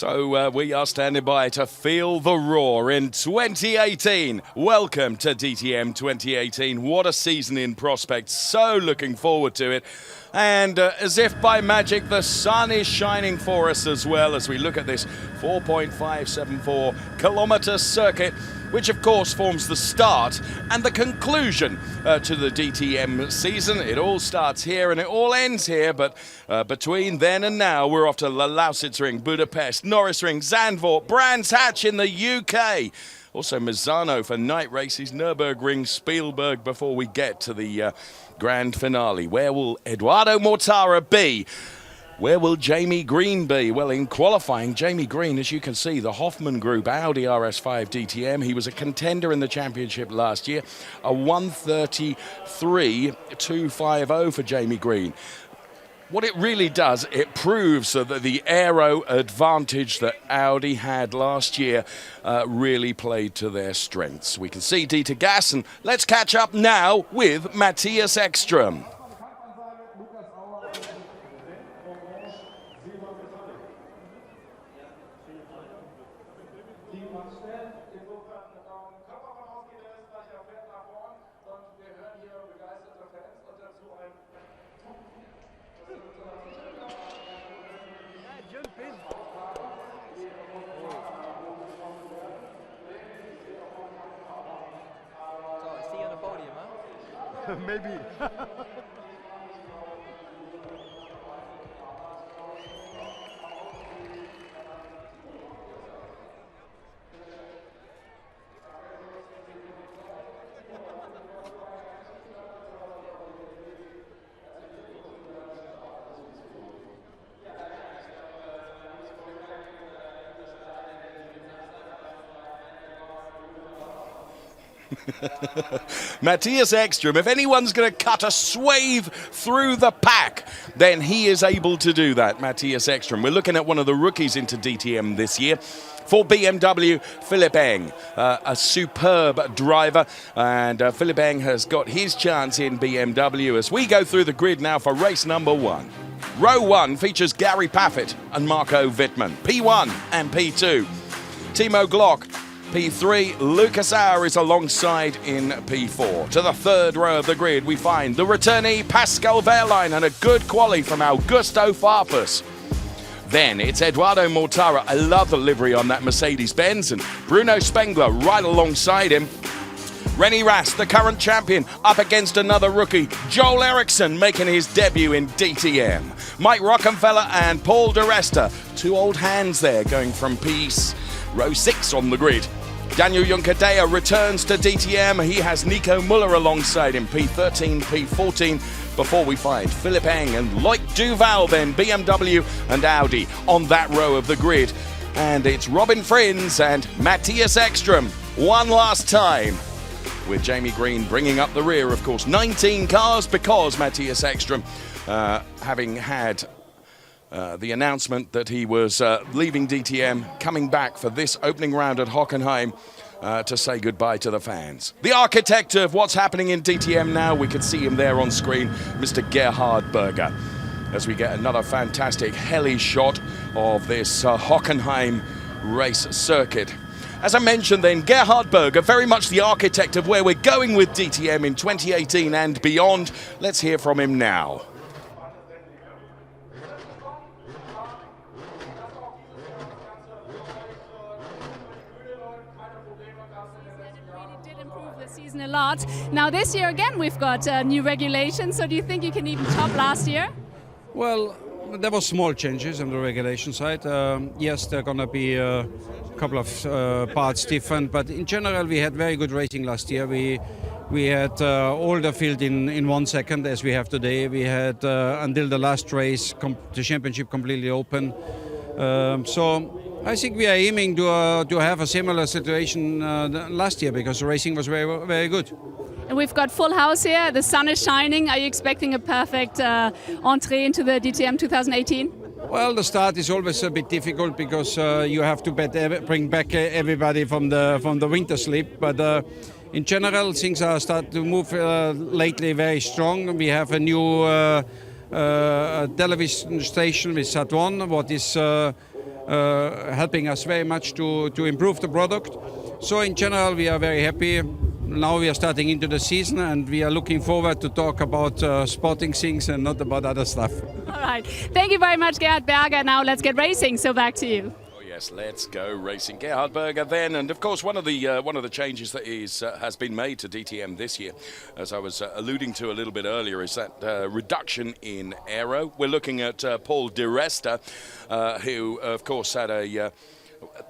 So we are standing by to feel the roar in 2018. Welcome to DTM 2018. What a season in prospect. So looking forward to it. And as if by magic, the sun is shining for us as well as we look at this 4.574 kilometer circuit, which of course forms the start and the conclusion to the DTM season. It all starts here and it all ends here, but between then and now, we're off to La Lausitzring, Budapest, Norrisring, Zandvoort, Brands Hatch in the UK. Also Misano for night races, Nürburgring, Spielberg before we get to the grand finale. Where will Eduardo Mortara be? Where will Jamie Green be? Well, in qualifying, Jamie Green, as you can see, the Hoffman Group, Audi RS5 DTM. He was a contender in the championship last year. A 1:33.250 for Jamie Green. What it really does, it proves that the aero advantage that Audi had last year really played to their strengths. We can see Dieter Gas, and let's catch up now with Matthias Ekström. Maybe. Matthias Ekström, if anyone's going to cut a swathe through the pack, then he is able to do that, Matthias Ekström. We're looking at one of the rookies into DTM this year. For BMW, Philipp Eng, a superb driver, and Philipp Eng has got his chance in BMW as we go through the grid now for race number 1. Row 1 features Gary Paffett and Marco Bittman, P1 and P2. Timo Glock, P3, Lucas Auer is alongside in P4. To the third row of the grid, we find the returnee Pascal Wehrlein and a good quali from Augusto Farfus. Then it's Eduardo Mortara. I love the livery on that Mercedes-Benz, and Bruno Spangler right alongside him. René Rast, the current champion, up against another rookie, Joel Erickson, making his debut in DTM. Mike Rockenfeller and Paul de Resta, two old hands there, going from row 6 on the grid. Daniel Juncadea returns to DTM. He has Nico Muller alongside him, P13, P14, before we find Philipp Eng and Loic Duval, then BMW and Audi on that row of the grid. And it's Robin Frins and Matthias Ekström one last time, with Jamie Green bringing up the rear, of course. 19 cars because Matthias Ekström, having had the announcement that he was leaving DTM, coming back for this opening round at Hockenheim to say goodbye to the fans. The architect of what's happening in DTM now, we can see him there on screen, Mr. Gerhard Berger, as we get another fantastic heli shot of this Hockenheim race circuit. As I mentioned then, Gerhard Berger, very much the architect of where we're going with DTM in 2018 and beyond. Let's hear from him now. A lot. Now this year again we've got new regulations, so do you think you can even top last year? Well, there were small changes on the regulation side. Yes, there are going to be a couple of parts different, but in general we had very good racing last year. We had all the field in 1 second as we have today. We had until the last race the championship completely open. So I think we are aiming to have a similar situation last year, because the racing was very, very good. And we've got full house here. The sun is shining. Are you expecting a perfect entree into the DTM 2018? Well, the start is always a bit difficult because you have to bring back everybody from the winter sleep. But in general, things are starting to move lately very strong. We have a new television station with Sat1, what is helping us very much to improve the product. So in general, we are very happy. Now we are starting into the season, and we are looking forward to talk about sporting things and not about other stuff. All right. Thank you very much, Gerhard Berger. Now let's get racing. So back to you. Yes, let's go racing. Gerhard Berger then, and of course one of the changes that has been made to DTM this year, as I was alluding to a little bit earlier, is that reduction in aero. We're looking at Paul de Resta, who of course had the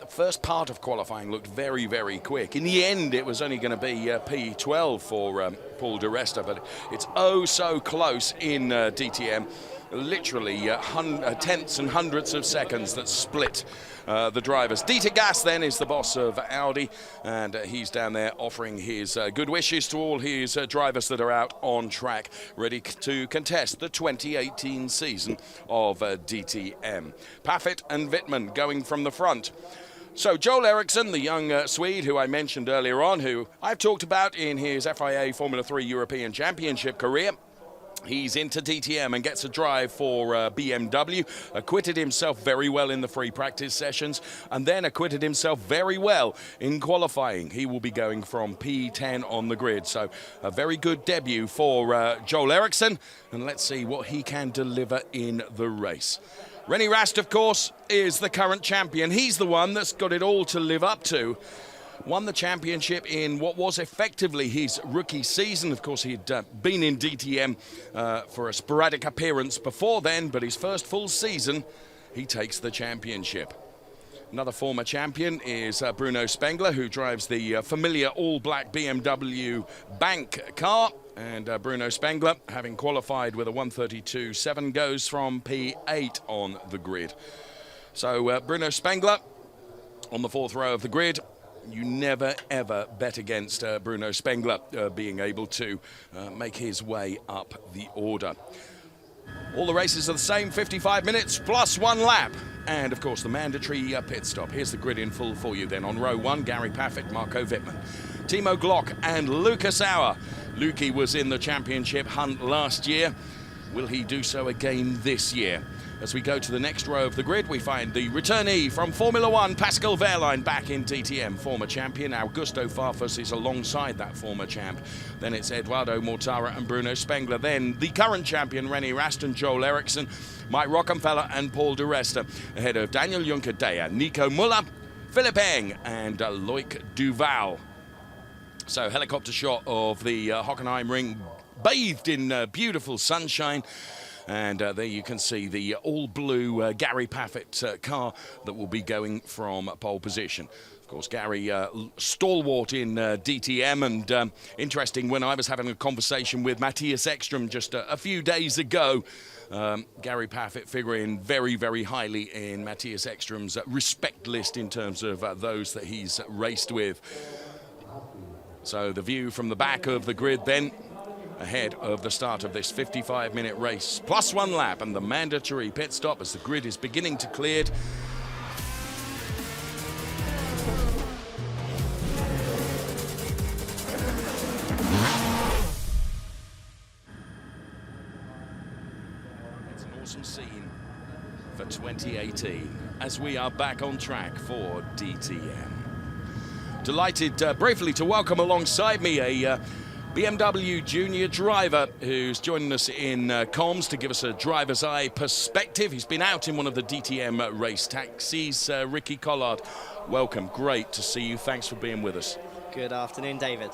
first part of qualifying looked very, very quick. In the end, it was only going to be P12 for Paul de Resta, but it's oh so close in DTM. Literally tenths and hundreds of seconds that split the drivers. Dieter Gas then is the boss of Audi, and he's down there offering his good wishes to all his drivers that are out on track, ready to contest the 2018 season of DTM. Paffett and Bittman going from the front. So Joel Erickson, the young Swede who I mentioned earlier on, who I've talked about in his FIA Formula 3 European Championship career, he's into DTM and gets a drive for BMW, acquitted himself very well in the free practice sessions, and then acquitted himself very well in qualifying. He will be going from P10 on the grid, so a very good debut for Joel Erickson, and let's see what he can deliver in the race. René Rast, of course, is the current champion. He's the one that's got it all to live up to. Won the championship in what was effectively his rookie season. Of course, he'd been in DTM for a sporadic appearance before then, but his first full season, he takes the championship. Another former champion is Bruno Spangler, who drives the familiar all-black BMW Bank car. And Bruno Spangler, having qualified with a 1:32.7, goes from P8 on the grid. So Bruno Spangler on the fourth row of the grid. You never, ever bet against Bruno Spangler being able to make his way up the order. All the races are the same, 55 minutes plus 1 lap. And, of course, the mandatory pit stop. Here's the grid in full for you then. On row 1, Gary Paffett, Marco Bittman, Timo Glock and Lucas Auer. Lukey was in the championship hunt last year. Will he do so again this year? As we go to the next row of the grid, we find the returnee from Formula 1, Pascal Wehrlein, back in DTM. Former champion Augusto Farfus is alongside that former champ. Then it's Eduardo Mortara and Bruno Spangler. Then the current champion, René Rast and Joel Erickson, Mike Rockenfeller and Paul de Resta, ahead of Daniel Juncker-Deyer, Nico Muller, Philipp Eng and Loic Duval. So helicopter shot of the Hockenheim ring, bathed in beautiful sunshine. And there you can see the all-blue Gary Paffett car that will be going from pole position. Of course, Gary, stalwart in DTM, and interesting, when I was having a conversation with Matthias Ekström just a few days ago, Gary Paffett figuring very, very highly in Matthias Ekström's respect list in terms of those that he's raced with. So the view from the back of the grid then, ahead of the start of this 55-minute race, plus 1 lap and the mandatory pit stop as the grid is beginning to clear. It's an awesome scene for 2018 as we are back on track for DTM. Delighted briefly to welcome alongside me a BMW junior driver who's joining us in comms to give us a driver's eye perspective. He's been out in one of the DTM race taxis. Ricky Collard, welcome. Great to see you. Thanks for being with us. Good afternoon, David.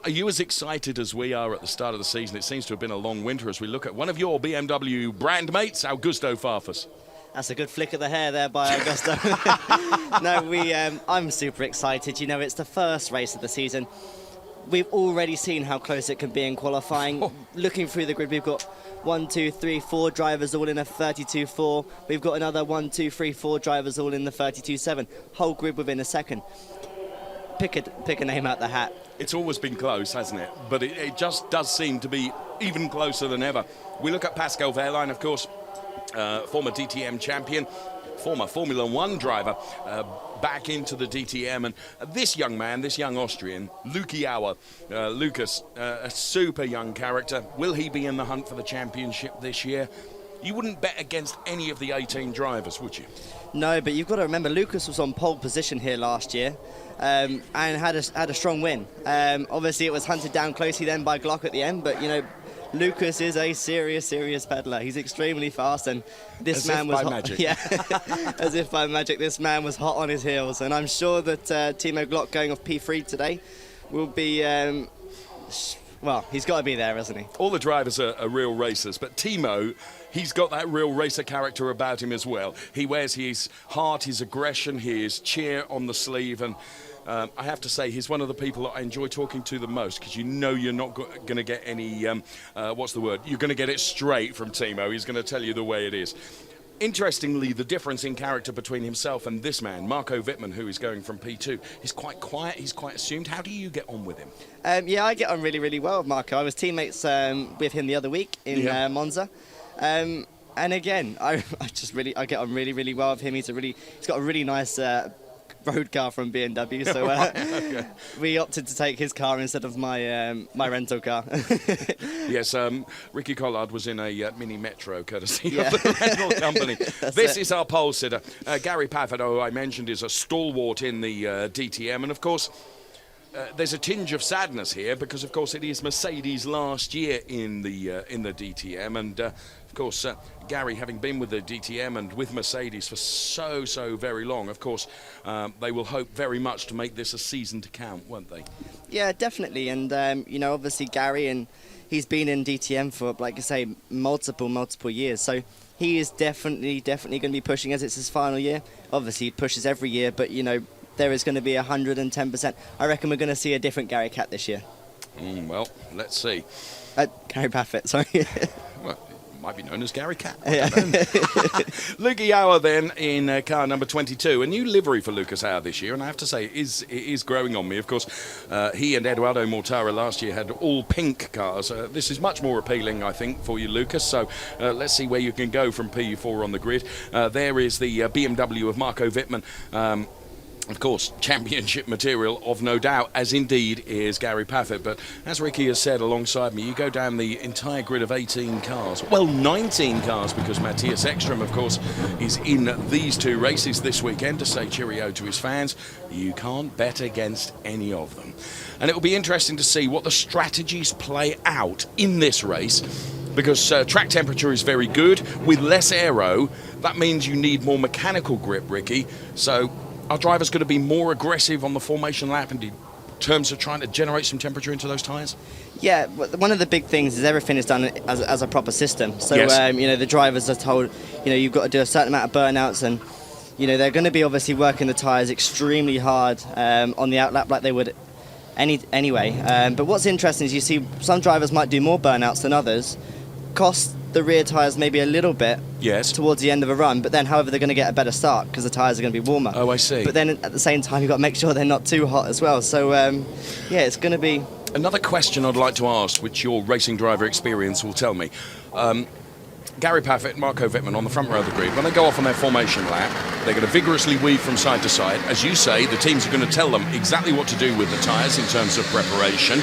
Are you as excited as we are at the start of the season? It seems to have been a long winter as we look at one of your BMW brand mates, Augusto Farfus. That's a good flick of the hair there by Augusto. No, I'm super excited. You know, it's the first race of the season. We've already seen how close it can be in qualifying. Looking through the grid, we've got 1, 2, 3, 4 drivers all in a 32.4. We've got another 1, 2, 3, 4 drivers all in the 32.7. Whole grid within a second. Pick a name out the hat. It's always been close, hasn't it? But it just does seem to be even closer than ever. We look at Pascal Wehrlein, of course, former DTM champion, former Formula 1 driver, back into the DTM, and this young man, this young Austrian, Lucas Auer, Lucas, a super young character. Will he be in the hunt for the championship this year? you wouldn't bet against any of the 18 drivers, would you? No, but you've got to remember, Lucas was on pole position here last year and had a strong win. Obviously, it was hunted down closely then by Glock at the end, but, you know, Lucas is a serious peddler. He's extremely fast, and this man was hot. Magic. Yeah, as if by magic, this man was hot on his heels. And I'm sure that Timo Glock going off P3 today will be, well, he's got to be there, hasn't he? All the drivers are real racers, but Timo, he's got that real racer character about him as well. He wears his heart, his aggression, his cheer on the sleeve, and I have to say, he's one of the people that I enjoy talking to the most, because you know you're not going to get any, what's the word? You're going to get it straight from Timo. He's going to tell you the way it is. Interestingly, the difference in character between himself and this man, Marco Bittman, who is going from P2, he's quite quiet, he's quite assumed. How do you get on with him? Yeah, I get on really well with Marco. I was teammates with him the other week in Monza. And again, I get on really well with him. He's got a really nice road car from BMW, so okay. We opted to take his car instead of my rental car. Yes, Ricky Collard was in a mini Metro courtesy of the rental company. This is our pole sitter. Gary Paffett, who I mentioned, is a stalwart in the DTM, and of course there's a tinge of sadness here because of course it is Mercedes' last year in the DTM, and of course Gary, having been with the DTM and with Mercedes for so very long, of course they will hope very much to make this a season to count, won't they? Yeah, definitely. And you know, obviously Gary, and he's been in DTM for, like I say, multiple years, so he is definitely going to be pushing as it's his final year. Obviously he pushes every year, but you know, there is going to be 110%. I reckon we're going to see a different Gary Cat this year. Well, let's see. Gary Paffett, sorry. Well, might be known as Gary Cat. Yeah. Luki Auer then in car number 22. A new livery for Lucas Auer this year, and I have to say it is growing on me. Of course, he and Eduardo Mortara last year had all pink cars. This is much more appealing, I think, for you, Lucas. So let's see where you can go from P4 on the grid. There is the BMW of Marco Bittman. Of course, championship material of no doubt, as indeed is Gary Paffett. But as Ricky has said alongside me, you go down the entire grid of 18 cars. Well, 19 cars, because Matthias Ekström, of course, is in these two races this weekend to say cheerio to his fans. You can't bet against any of them. And it will be interesting to see what the strategies play out in this race, because track temperature is very good. With less aero, that means you need more mechanical grip, Ricky. So our drivers going to be more aggressive on the formation lap in terms of trying to generate some temperature into those tyres? Yeah, one of the big things is everything is done as a proper system. So, yes. You know, the drivers are told, you know, you've got to do a certain amount of burnouts, and, you know, they're going to be obviously working the tyres extremely hard on the outlap like they would anyway. But what's interesting is you see some drivers might do more burnouts than others, cost the rear tyres maybe a little bit towards the end of a run, but then however they're going to get a better start because the tyres are going to be warmer. Oh, I see. But then at the same time you've got to make sure they're not too hot as well. So yeah, it's going to be... Another question I'd like to ask, which your racing driver experience will tell me. Gary Paffett, Marco Bittman on the front row of the grid, when they go off on their formation lap, they're going to vigorously weave from side to side. As you say, the teams are going to tell them exactly what to do with the tyres in terms of preparation.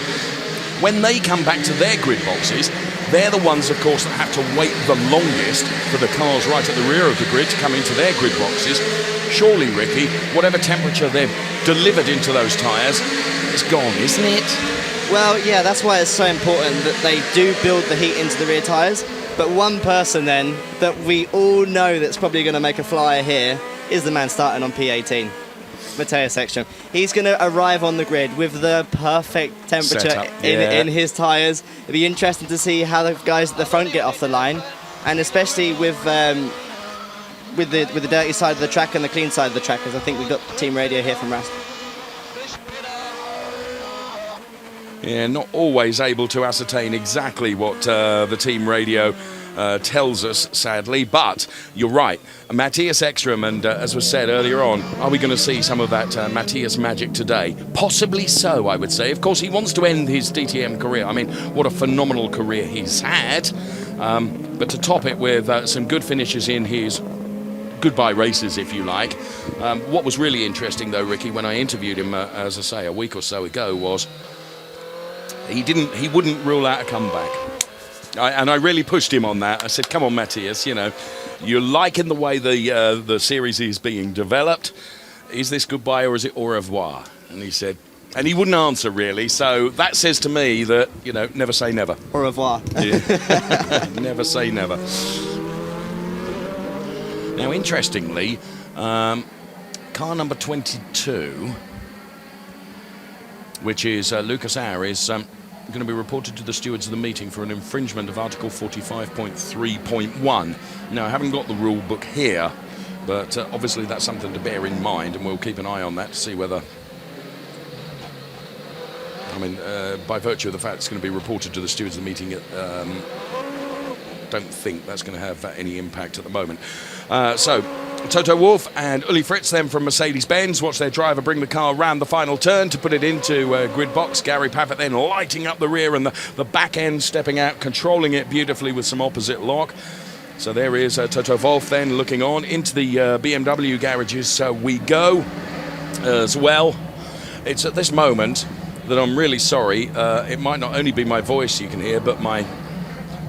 When they come back to their grid boxes, they're the ones, of course, that have to wait the longest for the cars right at the rear of the grid to come into their grid boxes. Surely, Ricky, whatever temperature they've delivered into those tyres, it's gone, isn't it? Well, yeah, that's why it's so important that they do build the heat into the rear tyres. But one person then that we all know that's probably going to make a flyer here is the man starting on P18. Matthias Ekström. He's going to arrive on the grid with the perfect temperature in his tyres. It'll be interesting to see how the guys at the front get off the line, and especially with the dirty side of the track and the clean side of the track, because I think we've got team radio here from Rast. Yeah, not always able to ascertain exactly what the team radio tells us, sadly, but you're right. Matthias Ekström, and as was said earlier on, are we going to see some of that Matthias magic today? Possibly so, I would say. Of course, he wants to end his DTM career. I mean, what a phenomenal career he's had. But to top it with some good finishes in his goodbye races, if you like. What was really interesting, though, Ricky, when I interviewed him, as I say, a week or so ago, was he wouldn't rule out a comeback. And I really pushed him on that. I said, come on, Matthias, you know, you're liking the way the series is being developed. Is this goodbye or is it au revoir? And he said, and he wouldn't answer really. So that says to me that, you know, never say never. Au revoir. Yeah. Never say never. Now, interestingly, car number 22, which is Lucas Auer, is going to be reported to the stewards of the meeting for an infringement of Article 45.3.1. Now, I haven't got the rule book here, but obviously that's something to bear in mind, and we'll keep an eye on that to see whether... I mean, by virtue of the fact it's going to be reported to the stewards of the meeting, don't think that's going to have any impact at the moment. So, Toto Wolff and Uli Fritz then from Mercedes-Benz watch their driver bring the car around the final turn to put it into grid box. Gary Paffett then lighting up the rear and the back end stepping out, controlling it beautifully with some opposite lock. So there is Toto Wolff then looking on into the BMW garages. So we go as well. It's at this moment that I'm really sorry. It might not only be my voice you can hear, but my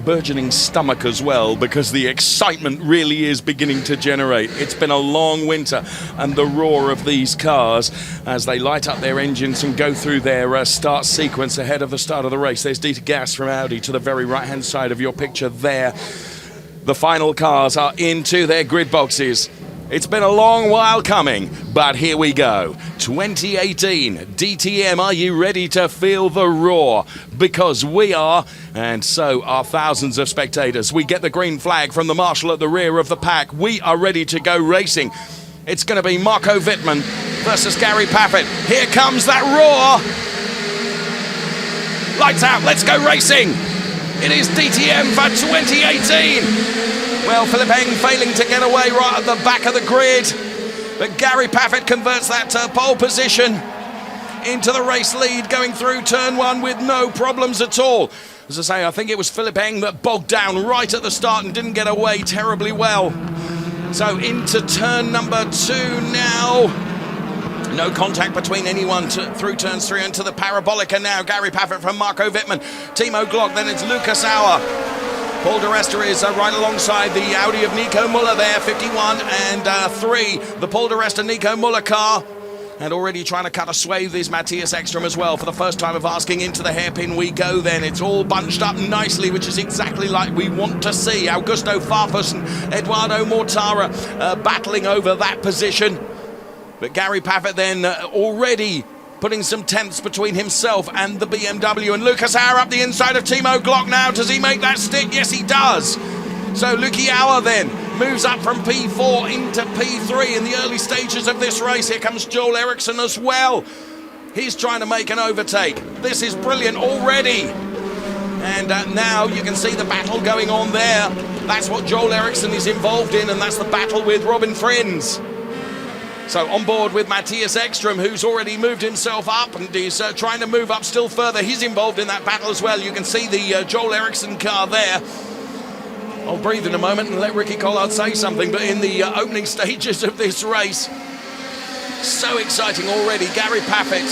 burgeoning stomach as well, because the excitement really is beginning to generate. It's been a long winter, and the roar of these cars as they light up their engines and go through their start sequence ahead of the start of the race. There's Dieter Gas from Audi to the very right-hand side of your picture there. The final cars are into their grid boxes. It's been a long while coming, but here we go. 2018 DTM, are you ready to feel the roar? Because we are, and so are thousands of spectators. We get the green flag from the marshal at the rear of the pack. We are ready to go racing. It's going to be Marco Wittmann versus Gary Paffett. Here comes that roar. Lights out, let's go racing. It is DTM for 2018. Well, Philipp Eng failing to get away right at the back of the grid. But Gary Paffett converts that to pole position into the race lead, going through turn one with no problems at all. As I say, I think it was Philipp Eng that bogged down right at the start and didn't get away terribly well. So into turn number 2 now. No contact between anyone through turns 3 into the Parabolica now. Gary Paffett from Marco Wittmann. Timo Glock, then it's Lucas Auer. Paul de Resta is right alongside the Audi of Nico Müller there, 51 and 3. The Paul de Resta Nico Müller car. And already trying to cut a swathe is Matthias Ekström as well. For the first time of asking, into the hairpin we go then. It's all bunched up nicely, which is exactly like we want to see. Augusto Farfus and Eduardo Mortara battling over that position. But Gary Paffett then already putting some tenths between himself and the BMW. And Lucas Auer up the inside of Timo Glock now. Does he make that stick? Yes, he does. So Luki Auer then moves up from P4 into P3 in the early stages of this race. Here comes Joel Erickson as well. He's trying to make an overtake. This is brilliant already. And now you can see the battle going on there. That's what Joel Erickson is involved in, and that's the battle with Robin Friends. So on board with Matthias Ekström, who's already moved himself up and is trying to move up still further. He's involved in that battle as well. You can see the Joel Erickson car there. I'll breathe in a moment and let Ricky Collard say something, but in the opening stages of this race, so exciting already. Gary Paffett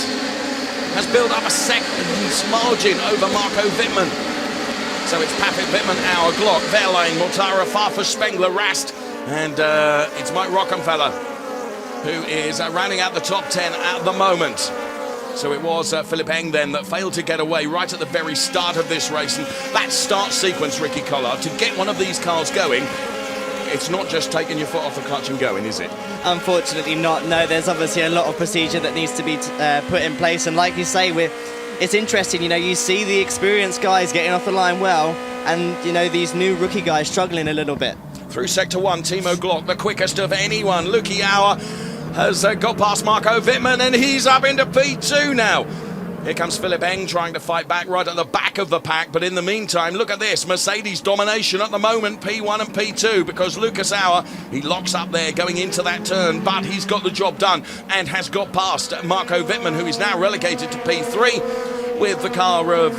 has built up a second's margin over Marco Wittmann. So it's Paffett, Bittman, Auer, Glock, Wehrlein, Mortara, Farfus, Spangler, Rast, and it's Mike Rockenfeller, who is rounding out the top 10 at the moment. So it was Philipp Eng then that failed to get away right at the very start of this race. And that start sequence, Ricky Collard, to get one of these cars going, it's not just taking your foot off the clutch and going, is it? Unfortunately not, no. There's obviously a lot of procedure that needs to be put in place. And like you say, it's interesting, you know, you see the experienced guys getting off the line well, and, you know, these new rookie guys struggling a little bit. Through Sector 1, Timo Glock, the quickest of anyone. Luki Auer has got past Marco Wittmann, and he's up into P2 now. Here comes Philipp Eng trying to fight back right at the back of the pack, but in the meantime, look at this. Mercedes domination at the moment, P1 and P2, because Lucas Auer, he locks up there going into that turn, but he's got the job done and has got past Marco Wittmann, who is now relegated to P3 with the car of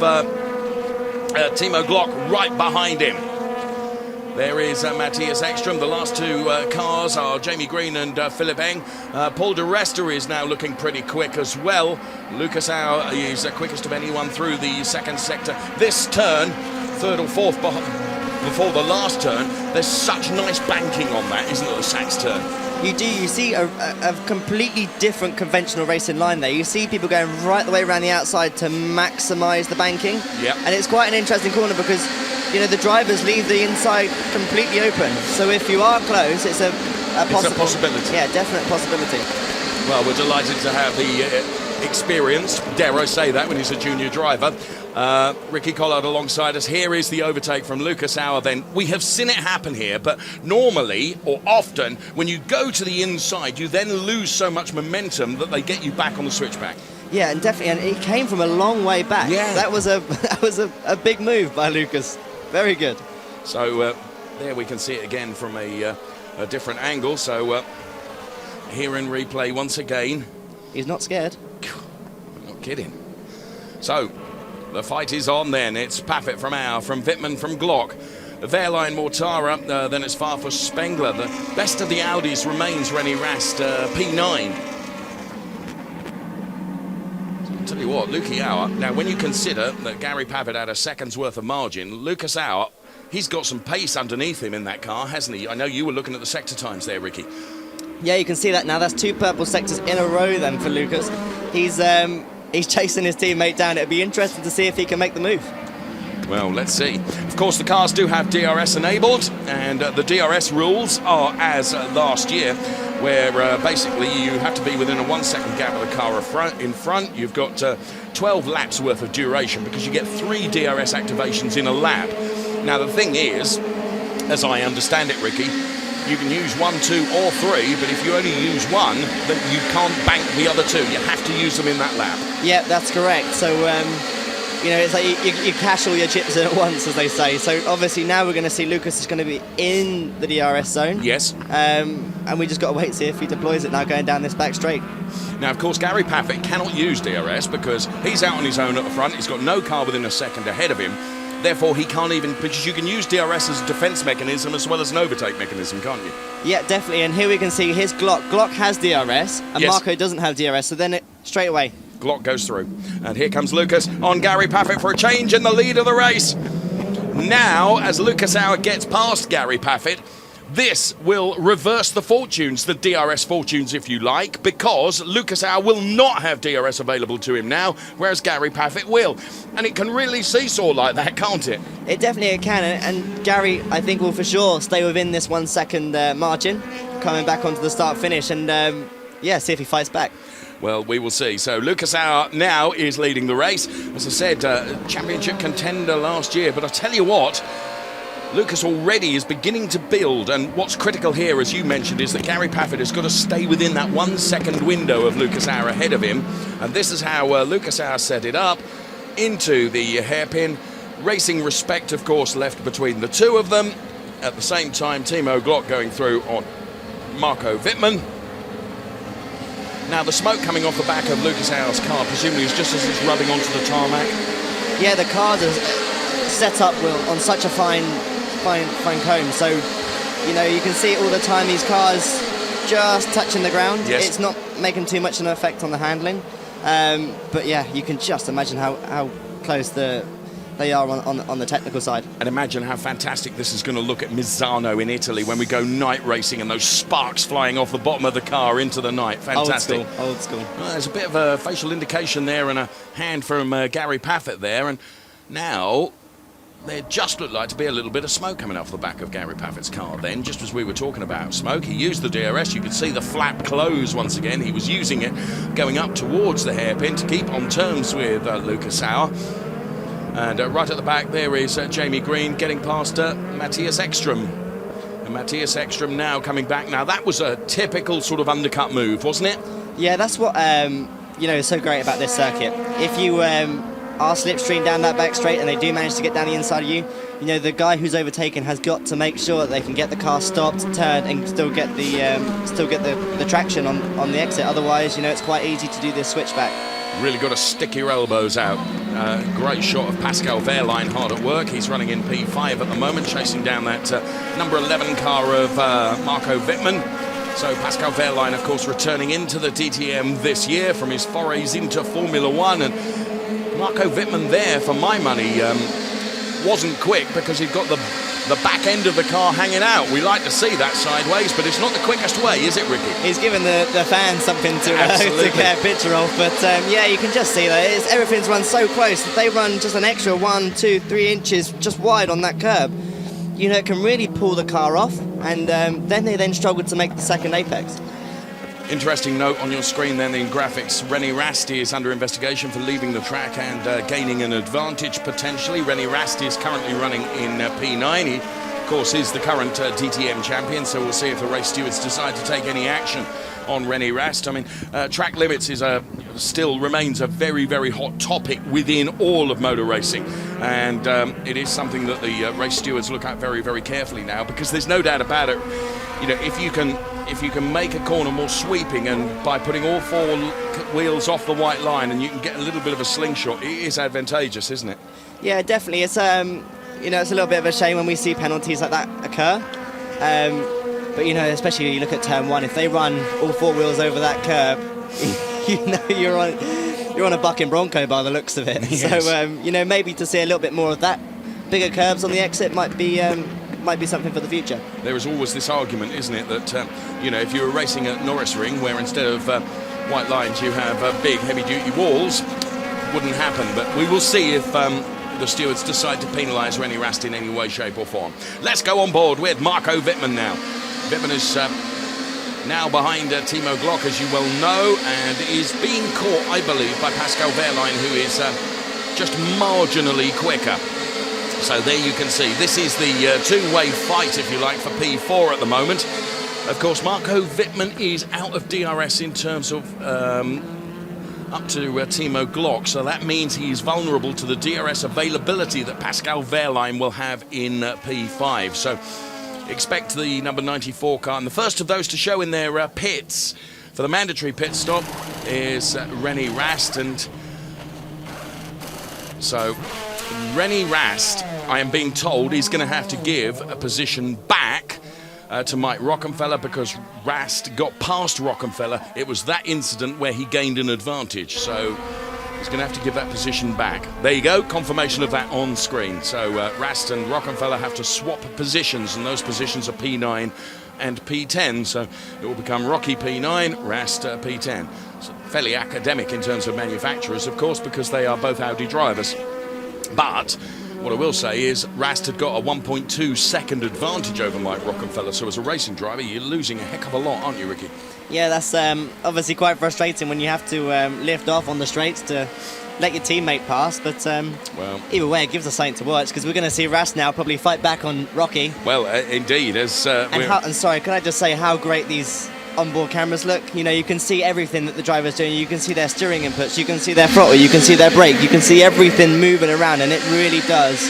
Timo Glock right behind him. There is Matthias Ekström. The last two cars are Jamie Green and Philipp Eng. Paul de Resta is now looking pretty quick as well. Lucas Auer is the quickest of anyone through the second sector. This turn third or fourth before the last turn. There's such nice banking on that, isn't there, the Sachs turn? You do. You see a completely different conventional racing line there. You see people going right the way around the outside to maximise the banking. Yeah. And it's quite an interesting corner because, you know, the drivers leave the inside completely open. So if you are close, it's a possibility. Yeah, definite possibility. Well, we're delighted to have the experience, dare I say that, when he's a junior driver. Ricky Collard alongside us. Here is the overtake from Lucas Auer then. We have seen it happen here, but normally, or often, when you go to the inside, you then lose so much momentum that they get you back on the switchback. Yeah, and definitely, and he came from a long way back. Yeah. That was a big move by Lucas. Very good. So there we can see it again from a different angle. So here in replay once again. He's not scared. Not kidding. So the fight is on then. It's Paffett from Auer, from Bittman, from Glock. Wehrlein, Mortara, then it's far for Spangler. The best of the Audis remains René Rast, P9. I'll tell you what, Luki Auer, now when you consider that Gary Paffett had a second's worth of margin, Lucas Auer, he's got some pace underneath him in that car, hasn't he? I know you were looking at the sector times there, Ricky. Yeah, you can see that now. That's 2 purple sectors in a row then for Lucas. He's chasing his teammate down. It'll be interesting to see if he can make the move. Well, let's see. Of course, the cars do have DRS enabled, and the DRS rules are as last year, where basically you have to be within a 1 second gap of the car in front. You've got 12 laps worth of duration because you get 3 DRS activations in a lap. Now, the thing is, as I understand it, Ricky, you can use 1, 2 or 3, but if you only use 1, then you can't bank the other 2. You have to use them in that lap. Yeah, that's correct. So, you know, it's like you cash all your chips in at once, as they say. So, obviously, now we're going to see Lucas is going to be in the DRS zone. Yes. And we just got to wait to see if he deploys it now going down this back straight. Now, of course, Gary Paffett cannot use DRS because he's out on his own at the front. He's got no car within a second ahead of him. Therefore, he can't even, because you can use DRS as a defence mechanism as well as an overtake mechanism, can't you? Yeah, definitely. And here we can see his Glock. Glock has DRS, and yes. Marco doesn't have DRS. So then straight away. Glock goes through. And here comes Lucas on Gary Paffett for a change in the lead of the race. Now, as Lucas Auer gets past Gary Paffett, this will reverse the fortunes, the DRS fortunes, if you like, because Lucas Auer will not have DRS available to him now, whereas Gary Paffett will. And it can really seesaw like that, can't it? It definitely can, and Gary, I think, will for sure stay within this 1 second margin, coming back onto the start-finish, and yeah, see if he fights back. Well, we will see. So Lucas Auer now is leading the race. As I said, championship contender last year, but I tell you what, Lucas already is beginning to build, and what's critical here, as you mentioned, is that Gary Paffett has got to stay within that 1 second window of Lucas Auer ahead of him, and this is how Lucas Auer set it up into the hairpin. Racing respect, of course, left between the two of them. At the same time, Timo Glock going through on Marco Bittman. Now, the smoke coming off the back of Lucas Auer's car, presumably, is just as it's rubbing onto the tarmac. Yeah, the cars are set up on such a fine comb, so you know you can see it all the time. These cars just touching the ground. Yes. It's not making too much of an effect on the handling, but yeah, you can just imagine how close they are on the technical side. And imagine how fantastic this is going to look at Misano in Italy when we go night racing and those sparks flying off the bottom of the car into the night. Fantastic. Old school. Well, there's a bit of a facial indication there and a hand from Gary Paffett there, and now there just looked like to be a little bit of smoke coming off the back of Gary Paffett's car then, just as we were talking about smoke. He used the DRS. You could see the flap close once again. He was using it going up towards the hairpin to keep on terms with Lucas Auer. And right at the back there is Jamie Green getting past Matthias Ekström. And Matthias Ekström now coming back. Now, that was a typical sort of undercut move, wasn't it? Yeah, that's what you know is so great about this circuit. If you are slipstream down that back straight and they do manage to get down the inside of you, you know, the guy who's overtaken has got to make sure that they can get the car stopped, turned, and still get the traction on the exit. Otherwise, you know, it's quite easy to do this switchback. Really got to stick your elbows out. Great shot of Pascal Wehrlein hard at work. He's running in P5 at the moment, chasing down that number 11 car of Marco Bittman. So Pascal Wehrlein, of course, returning into the DTM this year from his forays into Formula One. And Marco Bittman there, for my money, wasn't quick because he'd got the back end of the car hanging out. We like to see that sideways, but it's not the quickest way, is it, Ricky? He's given the fans something to get a picture of. But yeah, you can just see that everything's run so close. If they run just an extra 1, 2, 3 inches just wide on that curb, you know, it can really pull the car off, and then they struggle to make the second apex. Interesting note on your screen then in graphics. René Rast is under investigation for leaving the track and gaining an advantage potentially. René Rast is currently running in P9. He, of course, is the current DTM champion, so we'll see if the race stewards decide to take any action on René Rast. I mean, track limits is still remains a very, very hot topic within all of motor racing, and it is something that the race stewards look at very, very carefully now, because there's no doubt about it. You know, if you can make a corner more sweeping, and by putting all 4 wheels off the white line, and you can get a little bit of a slingshot, it is advantageous, isn't it? Yeah, definitely. It's you know, it's a little bit of a shame when we see penalties like that occur. But you know, especially when you look at turn 1, if they run all 4 wheels over that curb, you know you're on a bucking Bronco by the looks of it. Yes. So you know, maybe to see a little bit more of that, bigger curbs on the exit might be something for the future. There is always this argument, isn't it, that you know, if you were racing at Norris Ring, where instead of white lines you have big heavy-duty walls, wouldn't happen. But we will see if the stewards decide to penalise René Rast in any way, shape or form. Let's go on board with Marco Bittman now. Bittman is now behind Timo Glock, as you well know, and is being caught, I believe, by Pascal Wehrlein, who is just marginally quicker. So there you can see, this is the two-way fight, if you like, for P4 at the moment. Of course, Marco Bittman is out of DRS in terms of up to Timo Glock, so that means he is vulnerable to the DRS availability that Pascal Wehrlein will have in P5. So expect the number 94 car, and the first of those to show in their pits for the mandatory pit stop is René Rast. And so René Rast, I am being told, is going to have to give a position back to Mike Rockenfeller, because Rast got past Rockenfeller. It was that incident where he gained an advantage, so he's going to have to give that position back. There you go, confirmation of that on screen. So Rast and Rockenfeller have to swap positions, and those positions are P9 and P10, so it will become Rocky P9, Rast P10. So fairly academic in terms of manufacturers, of course, because they are both Audi drivers. But what I will say is Rast had got a 1.2 second advantage over Mike Rockenfeller, so as a racing driver, you're losing a heck of a lot, aren't you, Ricky? Yeah, that's obviously quite frustrating when you have to lift off on the straights to let your teammate pass, but well, either way, it gives us something to watch, because we're going to see Rast now probably fight back on Rocky. Well, indeed. And sorry, can I just say how great these onboard cameras look? You know, you can see everything that the driver's doing. You can see their steering inputs, you can see their throttle, you can see their brake, you can see everything moving around, and it really does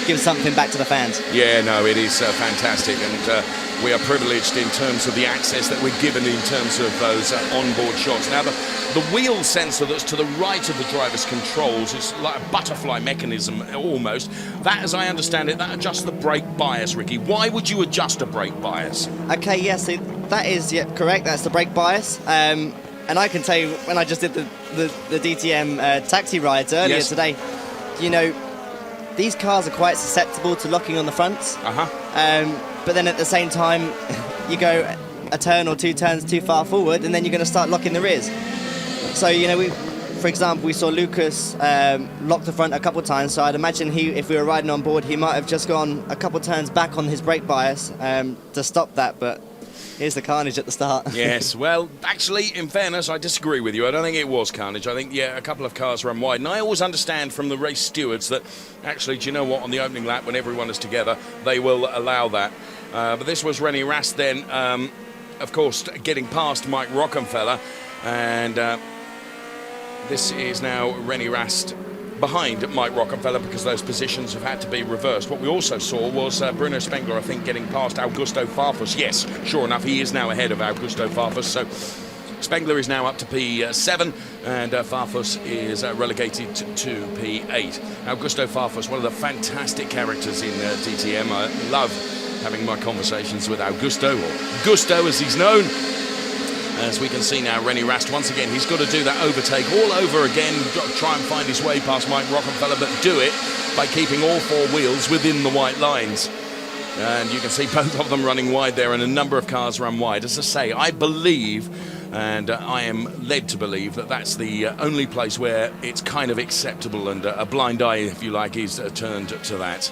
give something back to the fans. Yeah, no, it is fantastic, and we are privileged in terms of the access that we're given in terms of those onboard shots. Now, the wheel sensor that's to the right of the driver's controls is like a butterfly mechanism almost. That, as I understand it, that adjusts the brake bias, Ricky. Why would you adjust a brake bias? Okay, yes, that is correct. That's the brake bias. And I can tell you, when I just did the DTM taxi rides earlier today, you know, these cars are quite susceptible to locking on the fronts. But then at the same time, you go a turn or 2 turns too far forward, and then you're going to start locking the rears. So, you know, for example, we saw Lucas lock the front a couple of times, so I'd imagine if we were riding on board, he might have just gone a couple of turns back on his brake bias to stop that, but here's the carnage at the start. Yes, well, actually, in fairness, I disagree with you. I don't think it was carnage. I think, yeah, a couple of cars ran wide. And I always understand from the race stewards that, actually, do you know what, on the opening lap, when everyone is together, they will allow that. But this was René Rast then, of course, getting past Mike Rockenfeller. And this is now René Rast behind Mike Rockenfeller, because those positions have had to be reversed. What we also saw was Bruno Spangler, I think, getting past Augusto Farfus. Yes, sure enough, he is now ahead of Augusto Farfus. So Spangler is now up to P7, and Farfus is relegated to P8. Augusto Farfus, one of the fantastic characters in DTM. I love having my conversations with Augusto, or Gusto as he's known. As we can see now, René Rast, once again, he's got to do that overtake all over again, got to try and find his way past Mike Rockenfeller, but do it by keeping all four wheels within the white lines. And you can see both of them running wide there, and a number of cars run wide. As I say, I believe, and I am led to believe, that that's the only place where it's kind of acceptable, and a blind eye, if you like, is turned to that.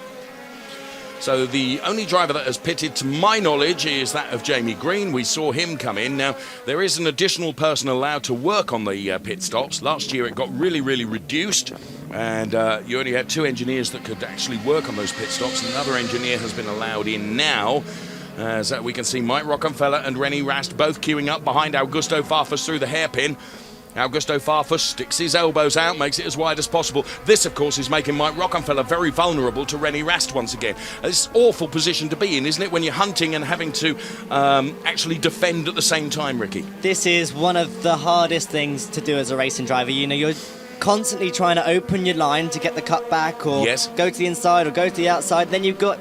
So the only driver that has pitted, to my knowledge, is that of Jamie Green. We saw him come in. Now, there is an additional person allowed to work on the pit stops. Last year it got really, really reduced, and you only had 2 engineers that could actually work on those pit stops. Another engineer has been allowed in now. As we can see Mike Rockenfeller and René Rast both queuing up behind Augusto Farfus through the hairpin. Augusto Farfus sticks his elbows out, makes it as wide as possible. This, of course, is making Mike Rockenfeller very vulnerable to René Rast once again. It's an awful position to be in, isn't it, when you're hunting and having to actually defend at the same time, Ricky? This is one of the hardest things to do as a racing driver. You know, you're constantly trying to open your line to get the cut back, or go to the inside or go to the outside. Then you've got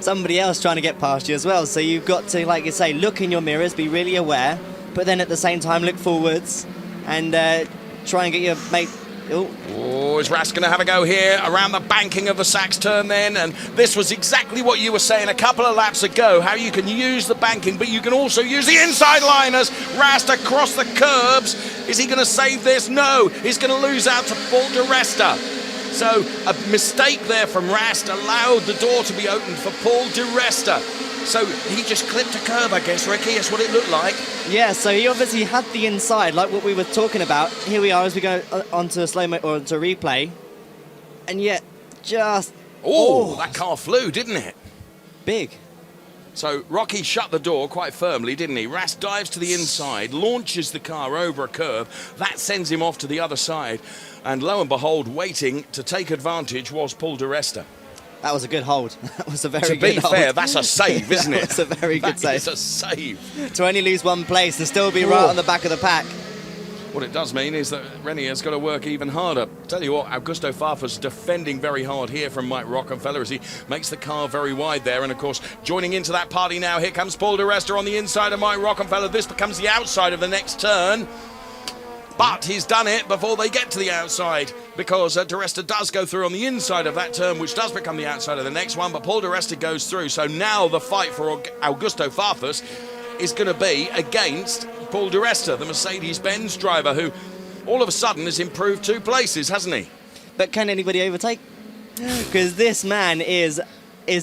somebody else trying to get past you as well. So you've got to, like you say, look in your mirrors, be really aware, but then at the same time look forwards and try and get your mate. Oh, is Rast going to have a go here around the banking of the Sachs turn then? And this was exactly what you were saying a couple of laps ago, how you can use the banking, but you can also use the inside line as Rast across the curbs. Is he going to save this? No, he's going to lose out to Paul di Resta. So a mistake there from Rast allowed the door to be opened for Paul di Resta. So he just clipped a curb, I guess, Ricky. That's what it looked like. Yeah, so he obviously had the inside, like what we were talking about. Here we are as we go onto a slow-mo or onto a replay. And yet, just... Oh, that car flew, didn't it? Big. So Rocky shut the door quite firmly, didn't he? Rast dives to the inside, launches the car over a curve. That sends him off to the other side. And lo and behold, waiting to take advantage was Paul di Resta. That was a good hold. That was a very good hold. To be fair, that's a save, isn't it? That's a very good save. It's a save. To only lose one place and still be right on the back of the pack. What it does mean is that René has got to work even harder. Tell you what, Augusto Farfus defending very hard here from Mike Rockenfeller as he makes the car very wide there. And of course, joining into that party now, here comes Paul di Resta on the inside of Mike Rockenfeller. This becomes the outside of the next turn. But he's done it before they get to the outside, because di Resta does go through on the inside of that turn, which does become the outside of the next one, but Paul di Resta goes through. So now the fight for Augusto Farfus is going to be against Paul di Resta, the Mercedes-Benz driver, who all of a sudden has improved 2 places, hasn't he? But can anybody overtake? Because this man is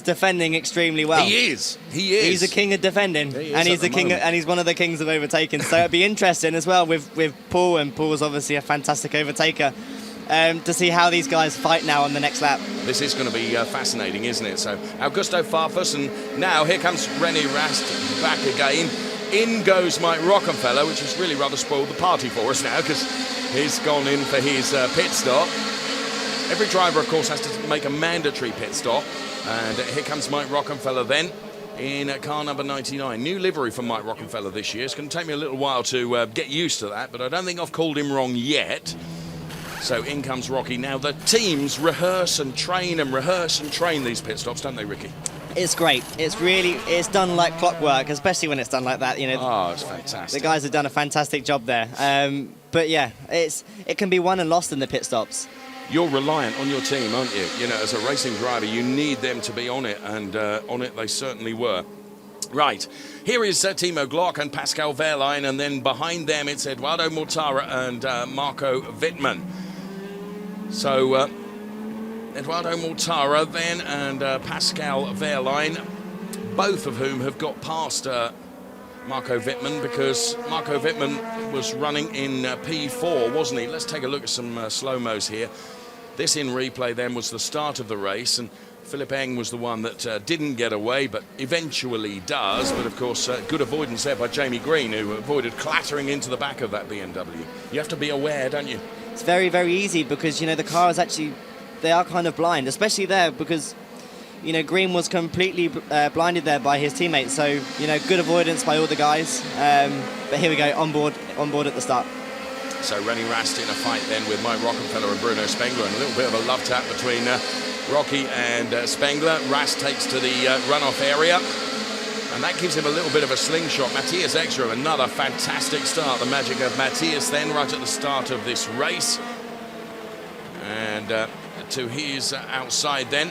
defending extremely well. He is. He's a king of defending, and he's the king, and he's one of the kings of overtaking. So it'd be interesting as well with Paul, and Paul's obviously a fantastic overtaker, to see how these guys fight now on the next lap. This is going to be fascinating, isn't it? So Augusto Farfus, and now here comes René Rast back again. In goes Mike Rockenfeller, which has really rather spoiled the party for us now, because he's gone in for his pit stop. Every driver, of course, has to make a mandatory pit stop. And here comes Mike Rockenfeller then in car number 99. New livery from Mike Rockenfeller this year. It's going to take me a little while to get used to that, but I don't think I've called him wrong yet. So in comes Rocky. Now the teams rehearse and train these pit stops, don't they, Ricky? It's great. It's done like clockwork, especially when it's done like that. You know. Oh, it's fantastic. The guys have done a fantastic job there. But yeah, it can be won and lost in the pit stops. You're reliant on your team, aren't you? You know, as a racing driver, you need them to be on it, and on it they certainly were. Right, here is Timo Glock and Pascal Wehrlein, and then behind them it's Eduardo Mortara and Marco Bittman. So Eduardo Mortara then and Pascal Wehrlein, both of whom have got past Marco Bittman, because Marco Bittman was running in P4, wasn't he? Let's take a look at some slow-mos here. This in replay then was the start of the race, and Philip Eng was the one that didn't get away, but eventually does. But of course, good avoidance there by Jamie Green, who avoided clattering into the back of that BMW. You have to be aware, don't you? It's very, very easy, because, you know, the car is actually, they are kind of blind, especially there, because, you know, Green was completely blinded there by his teammates. So, you know, good avoidance by all the guys. But here we go, on board at the start. So René Rast in a fight then with Mike Rockenfeller and Bruno Spangler, and a little bit of a love tap between Rocky and Spangler. Rast takes to the runoff area. And that gives him a little bit of a slingshot. Matthias Ekström, another fantastic start. The magic of Matthias then right at the start of this race. And to his outside then,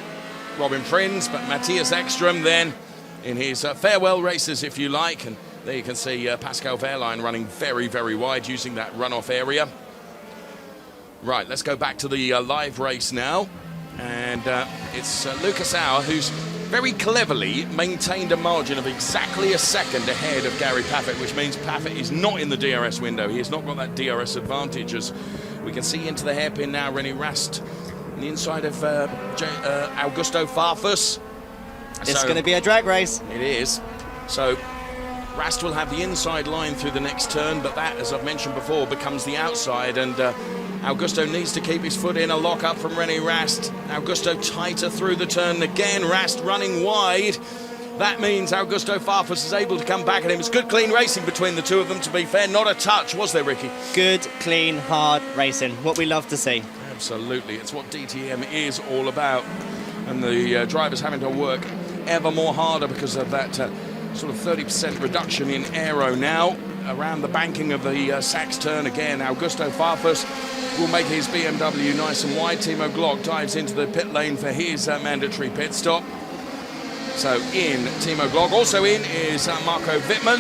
Robin Prins, but Matthias Ekström then in his farewell races, if you like. And there you can see Pascal Wehrlein running very, very wide using that runoff area. Right, let's go back to the live race now. And it's Lucas Auer who's very cleverly maintained a margin of exactly a second ahead of Gary Paffett, which means Paffett is not in the DRS window. He has not got that DRS advantage, as we can see into the hairpin now. René Rast on the inside of Augusto Farfus. It's going to be a drag race. It is. So Rast will have the inside line through the next turn, but that, as I've mentioned before, becomes the outside, and Augusto needs to keep his foot in. A lock up from René Rast. Augusto tighter through the turn again. Rast running wide. That means Augusto Farfus is able to come back at him. It's good, clean racing between the two of them, to be fair. Not a touch, was there, Ricky? Good, clean, hard racing. What we love to see. Absolutely. It's what DTM is all about. And the drivers having to work ever more harder because of that sort of 30% reduction in aero now. Around the banking of the Sachs turn again, Augusto Farfus will make his BMW nice and wide. Timo Glock dives into the pit lane for his mandatory pit stop. So in Timo Glock. Also in is Marco Bittman.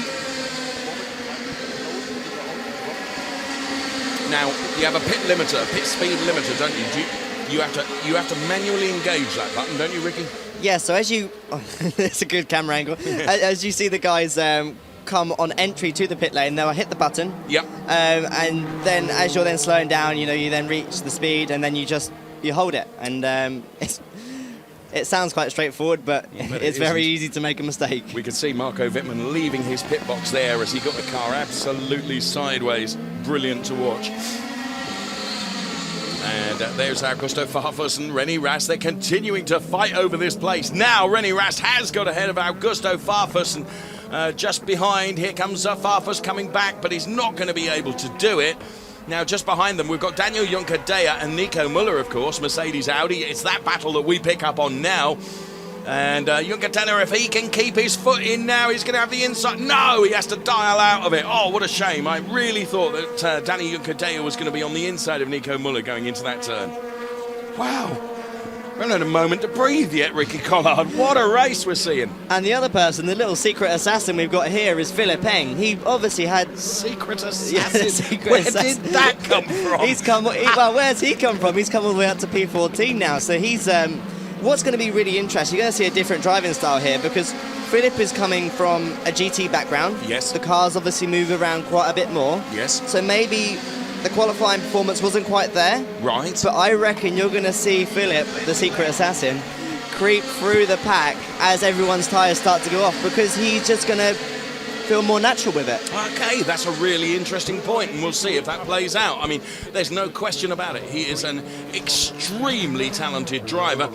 Now you have a pit limiter, pit speed limiter, don't you? You have to manually engage that button, don't you, Ricky? Yeah. So as you, it's a good camera angle. As you see the guys come on entry to the pit lane, they'll hit the button. Yep. And then as you're then slowing down, you then reach the speed, and then you hold it. And it sounds quite straightforward, but it's very easy to make a mistake. We can see Marco Bittman leaving his pit box there as he got the car absolutely sideways. Brilliant to watch. And there's Augusto Farfus and René Rast. They're continuing to fight over this place. Now René Rast has got ahead of Augusto Farfus, and just behind, here comes Farfus coming back, but he's not going to be able to do it. Now, just behind them, we've got Daniel Juncker-Dea and Nico Müller, of course, Mercedes Audi. It's that battle that we pick up on now. And Juncker-Dea, if he can keep his foot in now, he's going to have the inside. No, he has to dial out of it. Oh, what a shame. I really thought that Danny Juncker-Dea was going to be on the inside of Nico Müller going into that turn. Wow. We haven't had a moment to breathe yet, Ricky Collard. What a race we're seeing. And the other person, the little secret assassin we've got here, is Philip Eng. He obviously had... Secret assassin? Yeah, secret Where assassin. did that come from? Well, where's he come from? He's come all the way up to P14 now. So he's... what's going to be really interesting, you're going to see a different driving style here, because Philip is coming from a GT background. Yes. The cars obviously move around quite a bit more. Yes. So maybe the qualifying performance wasn't quite there. Right. But I reckon you're going to see Philip, the secret assassin, creep through the pack as everyone's tyres start to go off, because he's just going to feel more natural with it. Okay, that's a really interesting point, and we'll see if that plays out. I mean, there's no question about it. He is an extremely talented driver,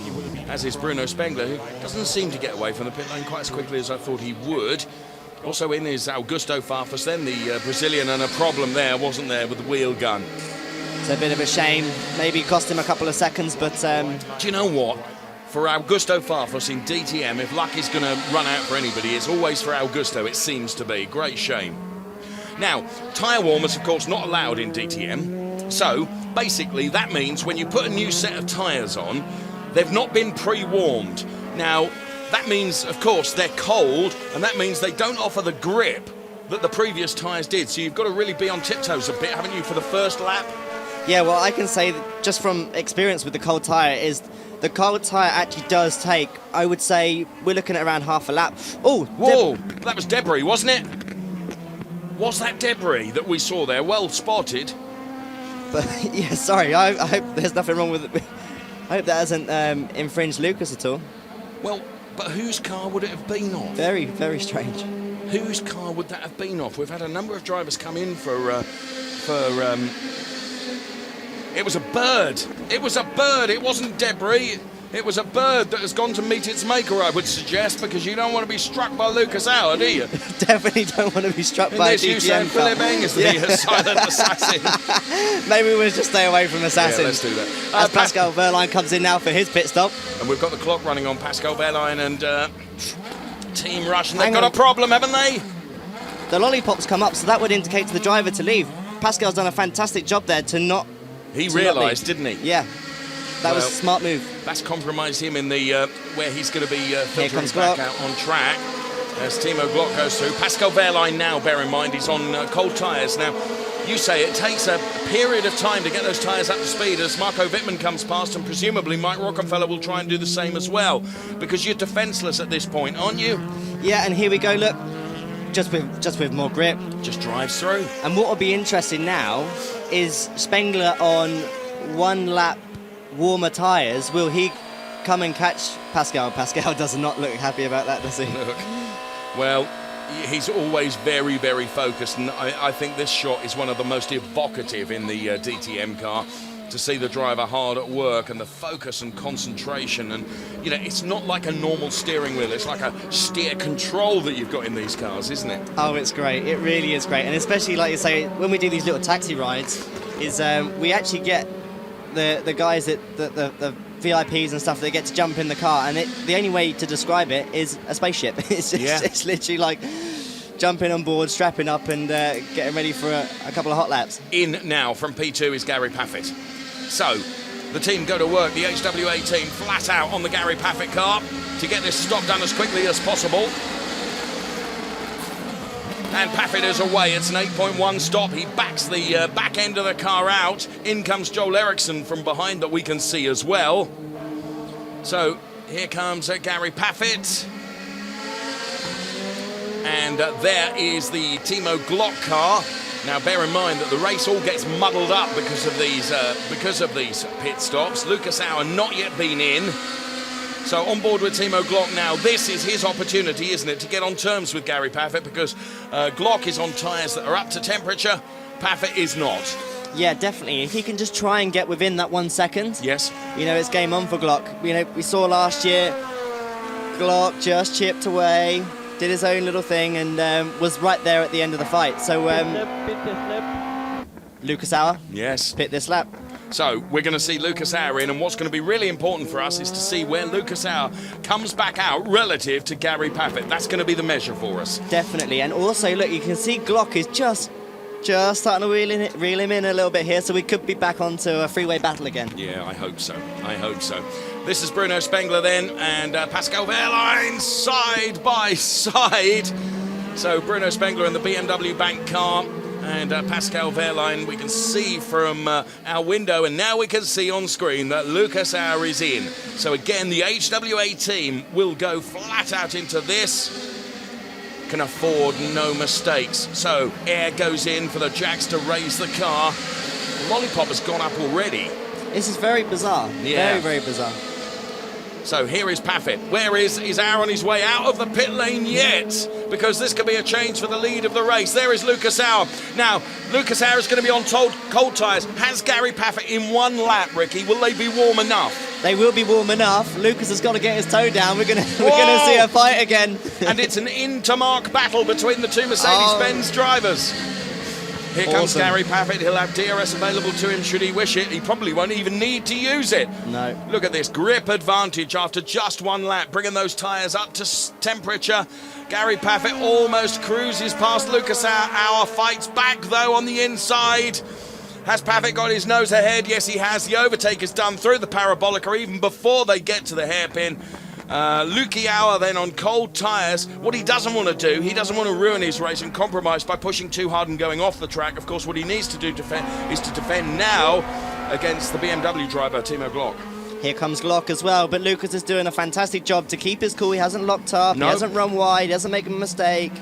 as is Bruno Spangler, who doesn't seem to get away from the pit lane quite as quickly as I thought he would. Also in is Augusto Farfus, then the Brazilian, and a problem there, wasn't there, with the wheel gun. It's a bit of a shame. Maybe cost him a couple of seconds, but... Do you know what? For Augusto Farfus in DTM, if luck is going to run out for anybody, it's always for Augusto, it seems to be. Great shame. Now, tyre warmers, of course, not allowed in DTM. So, basically, that means when you put a new set of tyres on, they've not been pre-warmed. Now, that means, of course, they're cold, and that means they don't offer the grip that the previous tyres did. So you've got to really be on tiptoes a bit, haven't you, for the first lap? Yeah, well, I can say that just from experience with the cold tyre is the cold tyre actually does take, I would say, we're looking at around half a lap. Oh, whoa, that was debris, wasn't it? Was that debris that we saw there? Well spotted. But yeah, sorry, I hope there's nothing wrong with it. I hope that hasn't infringed Lucas at all. Well, but whose car would it have been off? Very, very strange. Whose car would that have been off? We've had a number of drivers come in for it was a bird. It was a bird. It wasn't debris. It was a bird that has gone to meet its maker, I would suggest, because you don't want to be struck by Lucas Auer, do you? Definitely don't want to be struck by a DTM you saying Philip Eng is the silent assassin. Maybe we'll just stay away from assassins. Yeah, let's do that. As Pascal Wehrlein comes in now for his pit stop. And we've got the clock running on Pascal Wehrlein, and team rush, and they've got a problem, haven't they? The lollipops come up, so that would indicate to the driver to leave. Pascal's done a fantastic job there to not... He realised, didn't he? Yeah. That was a smart move. That's compromised him in the where he's going to be filtering Glock back out on track. As Timo Glock goes through. Pascal Wehrlein now, bear in mind, he's on cold tyres. Now, you say it takes a period of time to get those tyres up to speed as Marco Bittman comes past, and presumably Mike Rockefeller will try and do the same as well, because you're defenceless at this point, aren't you? Yeah, and here we go, look. Just with more grip. Just drives through. And what will be interesting now is Spangler on one lap warmer tyres. Will he come and catch Pascal? Pascal does not look happy about that, does he? Look, well, he's always very, very focused, and I think this shot is one of the most evocative in the DTM car, to see the driver hard at work and the focus and concentration. And, you know, it's not like a normal steering wheel. It's like a steer control that you've got in these cars, isn't it? Oh, it's great. It really is great. And especially, like you say, when we do these little taxi rides, is we actually get the guys that the VIPs and stuff, they get to jump in the car, and the only way to describe it is a spaceship. It's literally like jumping on board, strapping up, and getting ready for a couple of hot laps. In now from P2 is Gary Paffett. So the team go to work, the HWA team, flat out on the Gary Paffett car to get this stop done as quickly as possible. And Paffett is away. It's an 8.1 stop. He backs the back end of the car out. In comes Joel Erickson from behind that we can see as well. So here comes Gary Paffett. And there is the Timo Glock car. Now bear in mind that the race all gets muddled up because of these pit stops. Lucas Auer not yet been in. So on board with Timo Glock now. This is his opportunity, isn't it, to get on terms with Gary Paffett, because Glock is on tyres that are up to temperature. Paffett is not. Yeah, definitely. If he can just try and get within that 1 second, yes, you know, it's game on for Glock. You know, we saw last year, Glock just chipped away, did his own little thing, and was right there at the end of the fight. So, Lucas Auer, yes, pit this lap. So we're going to see Lucas Auer in, and what's going to be really important for us is to see where Lucas Auer comes back out relative to Gary Paffett. That's going to be the measure for us. Definitely. And also, look, you can see Glock is just starting to reel him in a little bit here, so we could be back onto a freeway battle again. Yeah, I hope so. I hope so. This is Bruno Spangler then, and Pascal Wehrlein side by side. So Bruno Spangler in the BMW Bank car, and Pascal Wehrlein, we can see from our window, and now we can see on screen that Lucas Auer is in. So again, the HWA team will go flat out into this. Can afford no mistakes. So air goes in for the jacks to raise the car. The lollipop has gone up already. This is very bizarre. Yeah. Very, very bizarre. So here is Paffett. Where is Auer on his way out of the pit lane yet? Because this could be a change for the lead of the race. There is Lucas Auer. Now, Lucas Auer is going to be on cold tyres. Has Gary Paffett in one lap, Ricky? Will they be warm enough? They will be warm enough. Lucas has got to get his toe down. We're going to see a fight again. And it's an in-to-mark battle between the two Mercedes-Benz drivers. Here comes Gary Paffett. He'll have DRS available to him should he wish it. He probably won't even need to use it. No. Look at this grip advantage after just one lap, bringing those tyres up to temperature. Gary Paffett almost cruises past Lucas Auer. Fights back, though, on the inside. Has Paffett got his nose ahead? Yes, he has. The overtake is done through the parabolic, or even before they get to the hairpin. Lucas Auer then on cold tyres. What he doesn't want to do, he doesn't want to ruin his race and compromise by pushing too hard and going off the track. Of course, what he needs to do is to defend now against the BMW driver, Timo Glock. Here comes Glock as well, but Lucas is doing a fantastic job to keep his cool. He hasn't locked up, no. He hasn't run wide, he doesn't make a mistake.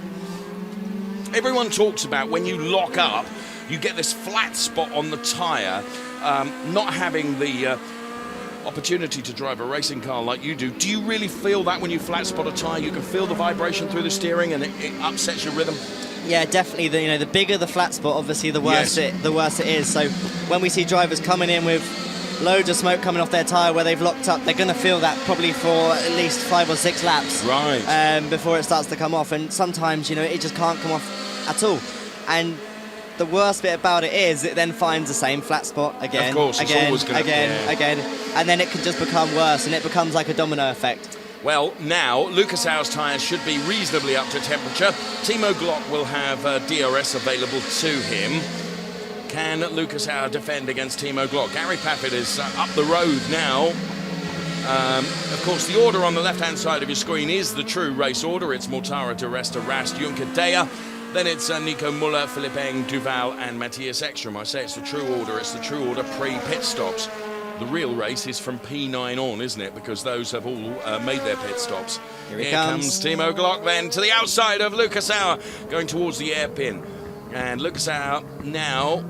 Everyone talks about when you lock up, you get this flat spot on the tyre, not having the opportunity to drive a racing car like you do. Do you really feel that when you flat spot a tyre, you can feel the vibration through the steering and it upsets your rhythm? Yeah, definitely. The bigger the flat spot, obviously, the worse it is. So when we see drivers coming in with loads of smoke coming off their tyre where they've locked up, they're going to feel that probably for at least 5 or 6 laps, right? Before it starts to come off. And sometimes, it just can't come off at all. And the worst bit about it is it then finds the same flat spot again, of course, again, it's always gonna, again, and then it can just become worse, and it becomes like a domino effect. Well, now Lucas Auer's tyres should be reasonably up to temperature. Timo Glock will have DRS available to him. Can Lucas Auer defend against Timo Glock? Gary Paffett is up the road now. Of course, the order on the left-hand side of your screen is the true race order. It's Mortara, De Resta, Rast, Juncker, Deya. Then it's Nico Muller, Philippe Eng, Duval, and Matthias Ekström. I say it's the true order. It's the true order pre-pit stops. The real race is from P9 on, isn't it? Because those have all made their pit stops. Here comes Timo Glock then to the outside of Lucas Auer, going towards the airpin. And Lucas Auer now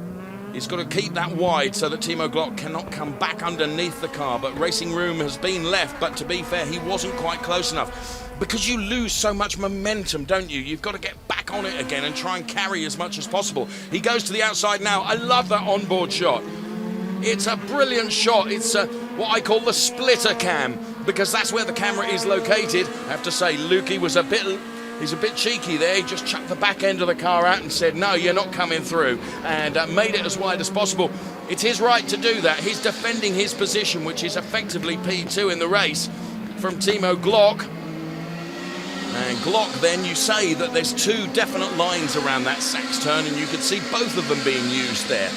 is got to keep that wide so that Timo Glock cannot come back underneath the car. But racing room has been left. But to be fair, he wasn't quite close enough. Because you lose so much momentum, don't you? You've got to get back on it again and try and carry as much as possible. He goes to the outside now. I love that onboard shot. It's a brilliant shot. It's what I call the splitter cam, because that's where the camera is located. I have to say, Lukey was he's a bit cheeky there. He just chucked the back end of the car out and said, no, you're not coming through, and made it as wide as possible. It's his right to do that. He's defending his position, which is effectively P2 in the race from Timo Glock. And Glock, then, you say that there's two definite lines around that Sachs turn, and you could see both of them being used there.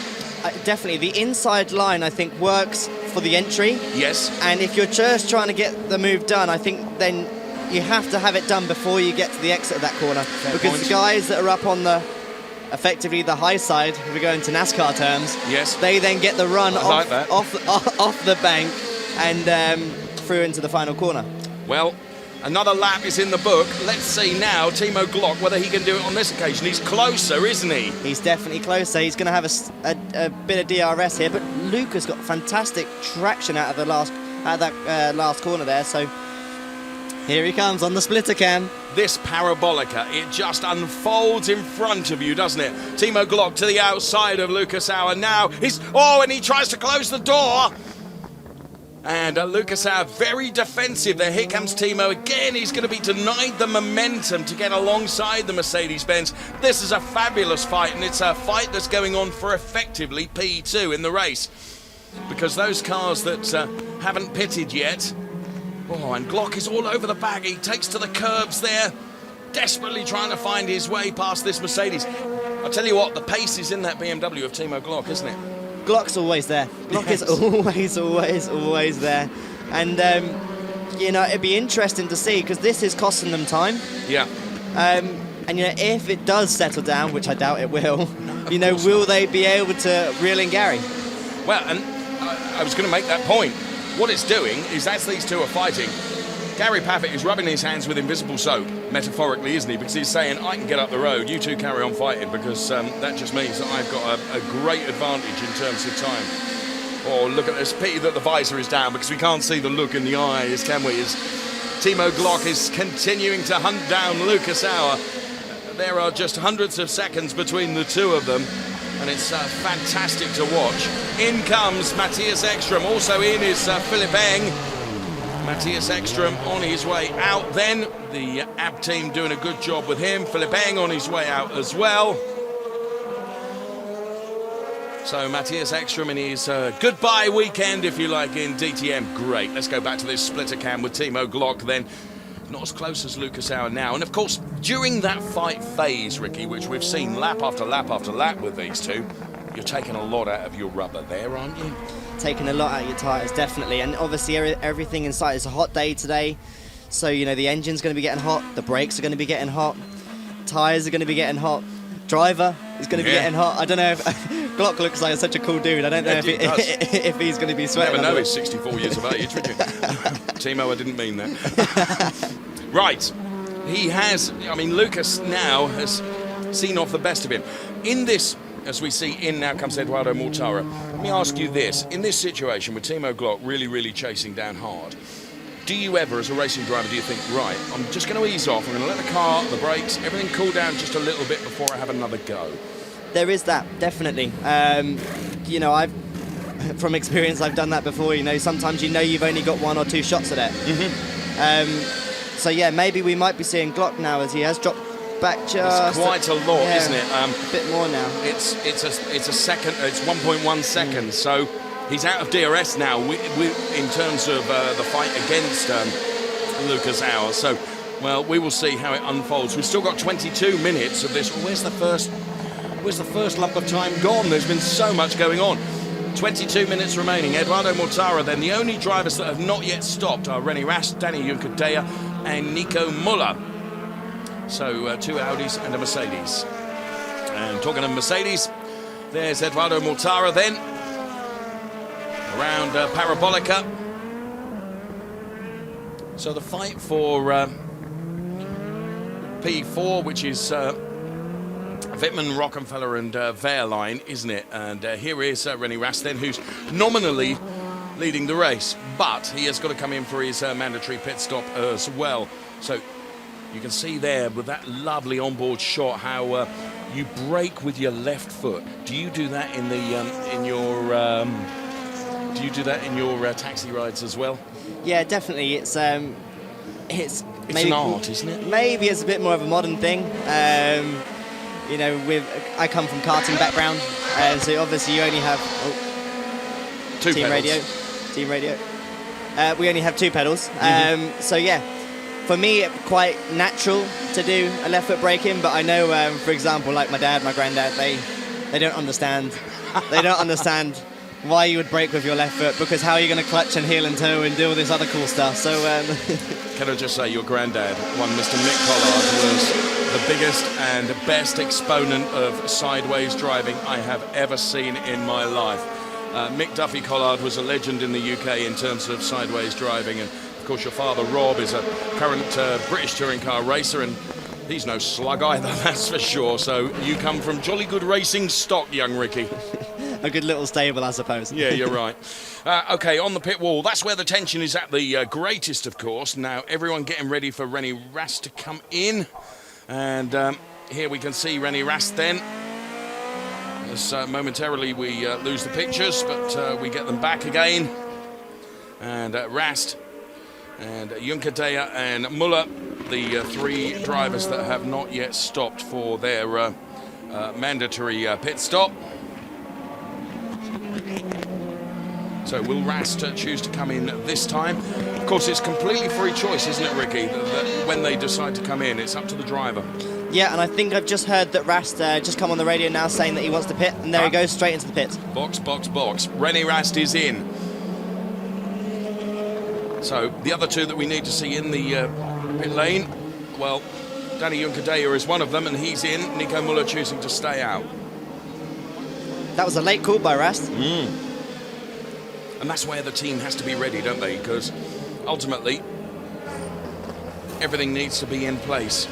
Definitely. The inside line, I think, works for the entry. Yes. And if you're just trying to get the move done, I think then you have to have it done before you get to the exit of that corner. Because the guys that are up on the, effectively the high side, if we go into NASCAR terms, yes, they then get the run off the bank and through into the final corner. Well, another lap is in the book. Let's see now, Timo Glock, whether he can do it on this occasion. He's closer, isn't he? He's definitely closer. He's going to have a bit of DRS here, but Luca's got fantastic traction out of the last corner there. So here he comes on the splitter cam. This parabolica, it just unfolds in front of you, doesn't it? Timo Glock to the outside of Lucas Auer now. And he tries to close the door. And Lucas Auer very defensive there. Here comes Timo again. He's going to be denied the momentum to get alongside the Mercedes-Benz. This is a fabulous fight, and it's a fight that's going on for effectively P2 in the race. Because those cars that haven't pitted yet... and Glock is all over the bag. He takes to the curbs there, desperately trying to find his way past this Mercedes. I'll tell you what, the pace is in that BMW of Timo Glock, isn't it? Glock's always there. Glock is always there. And, it'd be interesting to see, because this is costing them time. Yeah. And, if it does settle down, which I doubt it will, will they be able to reel in Gary? Well, and I was going to make that point. What it's doing is, as these two are fighting, Gary Paffett is rubbing his hands with invisible soap, metaphorically, isn't he? Because he's saying, I can get up the road, you two carry on fighting, because that just means that I've got a great advantage in terms of time. Oh, look at this. Pity that the visor is down, because we can't see the look in the eyes, can we? As Timo Glock is continuing to hunt down Lucas Auer. There are just hundreds of seconds between the two of them, and it's fantastic to watch. In comes Matthias Ekström. Also in is Philippe Eng. Matthias Ekström on his way out then. The AB team doing a good job with him. Philippe Eng on his way out as well. So Matthias Ekström in his goodbye weekend, if you like, in DTM. Great. Let's go back to this splitter cam with Timo Glock then. Not as close as Lucas Auer now. And of course, during that fight phase, Ricky, which we've seen lap after lap after lap with these two, you're taking a lot out of your rubber there, aren't you? Taking a lot out of your tyres, definitely. And obviously everything inside is a hot day today. So, the engine's going to be getting hot, the brakes are going to be getting hot, tyres are going to be getting hot, driver is going to be getting hot. I don't know if... Glock looks like such a cool dude. I don't know if he's going to be sweating. You never know he's 64 years of age, would you? Timo, I didn't mean that. Right. He has... Lucas now has seen off the best of him. In this... As we see in now comes Eduardo Mortara. Let me ask you this. In this situation with Timo Glock really, really chasing down hard, do you ever, as a racing driver, do you think, right, I'm just going to ease off, I'm going to let the car, the brakes, everything cool down just a little bit before I have another go? There is that, definitely. From experience, I've done that before. Sometimes you've only got one or two shots at it. Mm-hmm. So, yeah, maybe we might be seeing Glock now as he has dropped back just... It's quite a lot, isn't it? A bit more now. It's a second. It's 1.1 seconds. So he's out of DRS now. In terms of the fight against Lucas hours. So, well, we will see how it unfolds. We've still got 22 minutes of this. Where's the first lump of time gone? There's been so much going on. 22 minutes remaining. Eduardo Mortara then. The only drivers that have not yet stopped are René Rast, Danny Juncadella and Nico Muller. So 2 Audis and a Mercedes. And talking of Mercedes, there's Eduardo Mortara then. Around Parabolica. So the fight for P4, which is Bittman, Rockenfeller and Wehrlein, isn't it? And here is René Rast then, who's nominally leading the race, but he has got to come in for his mandatory pit stop as well. So you can see there with that lovely onboard shot how you brake with your left foot. Do you do that in the in your taxi rides as well? Yeah, definitely. It's maybe an art, isn't it? Maybe it's a bit more of a modern thing. You know, I come from karting background, so obviously you only have Two team pedals. radio. We only have 2 pedals. So yeah, for me, it's quite natural to do a left foot braking. But I know, for example, like my dad, my granddad, they don't understand. They don't understand why you would brake with your left foot, because how are you going to clutch and heel and toe and do all this other cool stuff? So can I just say, your granddad, one Mr. Mick Collard, was the biggest and best exponent of sideways driving I have ever seen in my life. Mick Duffy Collard was a legend in the UK in terms of sideways driving, and of course your father Rob is a current British touring car racer, and he's no slug either, that's for sure. So you come from jolly good racing stock, young Ricky. A good little stable, I suppose. Yeah, you're right. Okay, on the pit wall, that's where the tension is at the greatest, of course. Now, everyone getting ready for René Rast to come in. And here we can see René Rast then. As momentarily we lose the pictures, but we get them back again. And Rast and Juncadella and Muller, the 3 drivers that have not yet stopped for their mandatory pit stop. So will Rast choose to come in this time? Of course, it's completely free choice, isn't it, Ricky? That when they decide to come in, it's up to the driver. Yeah, and I think I've just heard that Rast just come on the radio now saying that he wants to pit, and there he goes straight into the pit. Box, box, box. René Rast is in. So the other 2 that we need to see in the pit lane, well, Danny Juncadella is one of them, and he's in. Nico Muller choosing to stay out. That was a late call by Rast. And that's where the team has to be ready, don't they? Because ultimately, everything needs to be in place.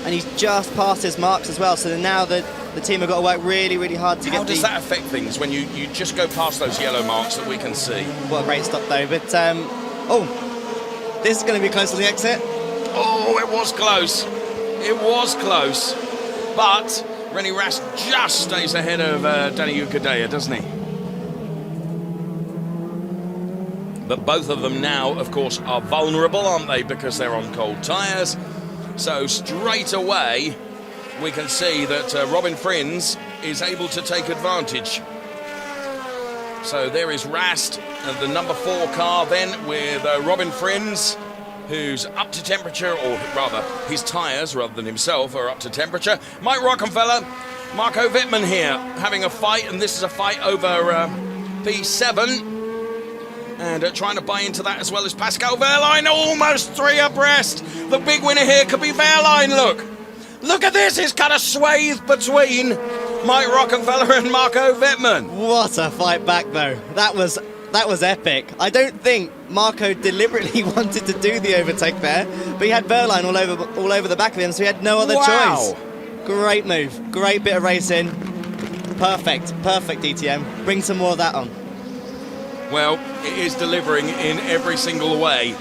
And he's just passed his marks as well, so now the team have got to work really, really hard to How get does that affect things when you just go past those yellow marks that we can see? What a great stop though, but this is going to be close to the exit. Oh, it was close. It was close. But René Rast just stays ahead of Danny Juncadella, doesn't he? But both of them now, of course, are vulnerable, aren't they? Because they're on cold tyres. So straight away, we can see that Robin Frins is able to take advantage. So there is Rast, the number 4 car then with Robin Frins, who's up to temperature, or rather his tyres rather than himself are up to temperature. Mike Rockenfeller, Marco Bittman here having a fight, and this is a fight over P7. And trying to buy into that as well as Pascal Wehrlein, almost 3 abreast. The big winner here could be Wehrlein, look. Look at this, he's cut a swathe between Mike Rockenfeller and Marco Bittman. What a fight back though. That was epic. I don't think Marco deliberately wanted to do the overtake there, but he had Wehrlein all over the back of him, so he had no other choice. Great move, great bit of racing. Perfect DTM. Bring some more of that on. Well, it is delivering in every single way.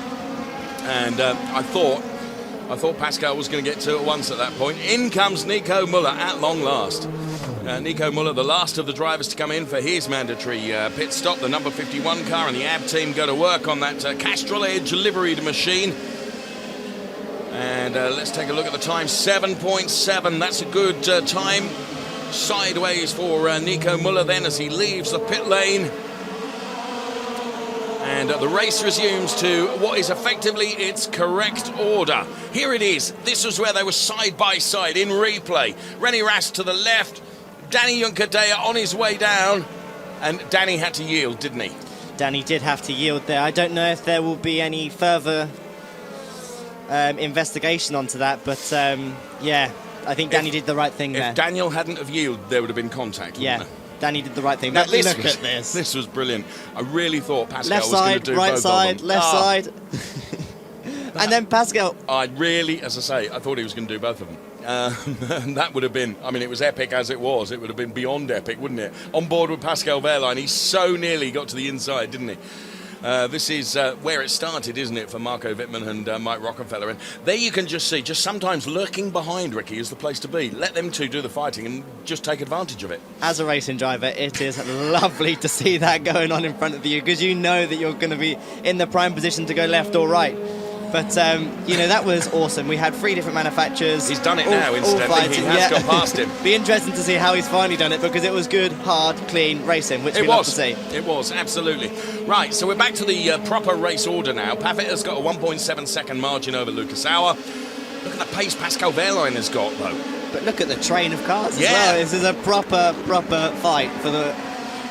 And I thought Pascal was going to get 2 at once at that point. In comes Nico Muller at long last. Nico Muller, the last of the drivers to come in for his mandatory pit stop. The number 51 car and the AB team go to work on that Castrol Edge liveried machine. And let's take a look at the time. 7.7. That's a good time. Sideways for Nico Muller then as he leaves the pit lane. And the race resumes to what is effectively its correct order. Here it is. This was where they were side by side in replay. René Rast to the left, Danny Juncadella on his way down, and Danny had to yield, didn't he? Danny did have to yield there. I don't know if there will be any further investigation onto that, but yeah, I think Danny did the right thing there. If Daniel hadn't have yielded, there would have been contact, wouldn't Yeah. there? Danny did the right thing. Now, Look at this. This was brilliant. I really thought Pascal Left was going to side, do right both side, of them. left side. And then Pascal. I really, as I say, I thought he was going to do both of them. And that would have been, I mean, it was epic as it was. It would have been beyond epic, wouldn't it? On board with Pascal Wehrlein, he so nearly got to the inside, didn't he? This is where it started, isn't it, for Marco Bittman and Mike Rockefeller. And there you can just see, just sometimes lurking behind, Ricky, is the place to be. Let them two do the fighting and just take advantage of it. As a racing driver, it is lovely to see that going on in front of you, because you know that you're going to be in the prime position to go left or right. But, you know, that was awesome. We had 3 different manufacturers. He's done it now, incidentally. He has gone past him. Be interesting to see how he's finally done it, because it was good, hard, clean racing, which we love to see. It was, absolutely. Right, so we're back to the proper race order now. Paffett has got a 1.7 second margin over Lucas Auer. Look at the pace Pascal Wehrlein has got, though. But look at the train of cars as well. This is a proper fight for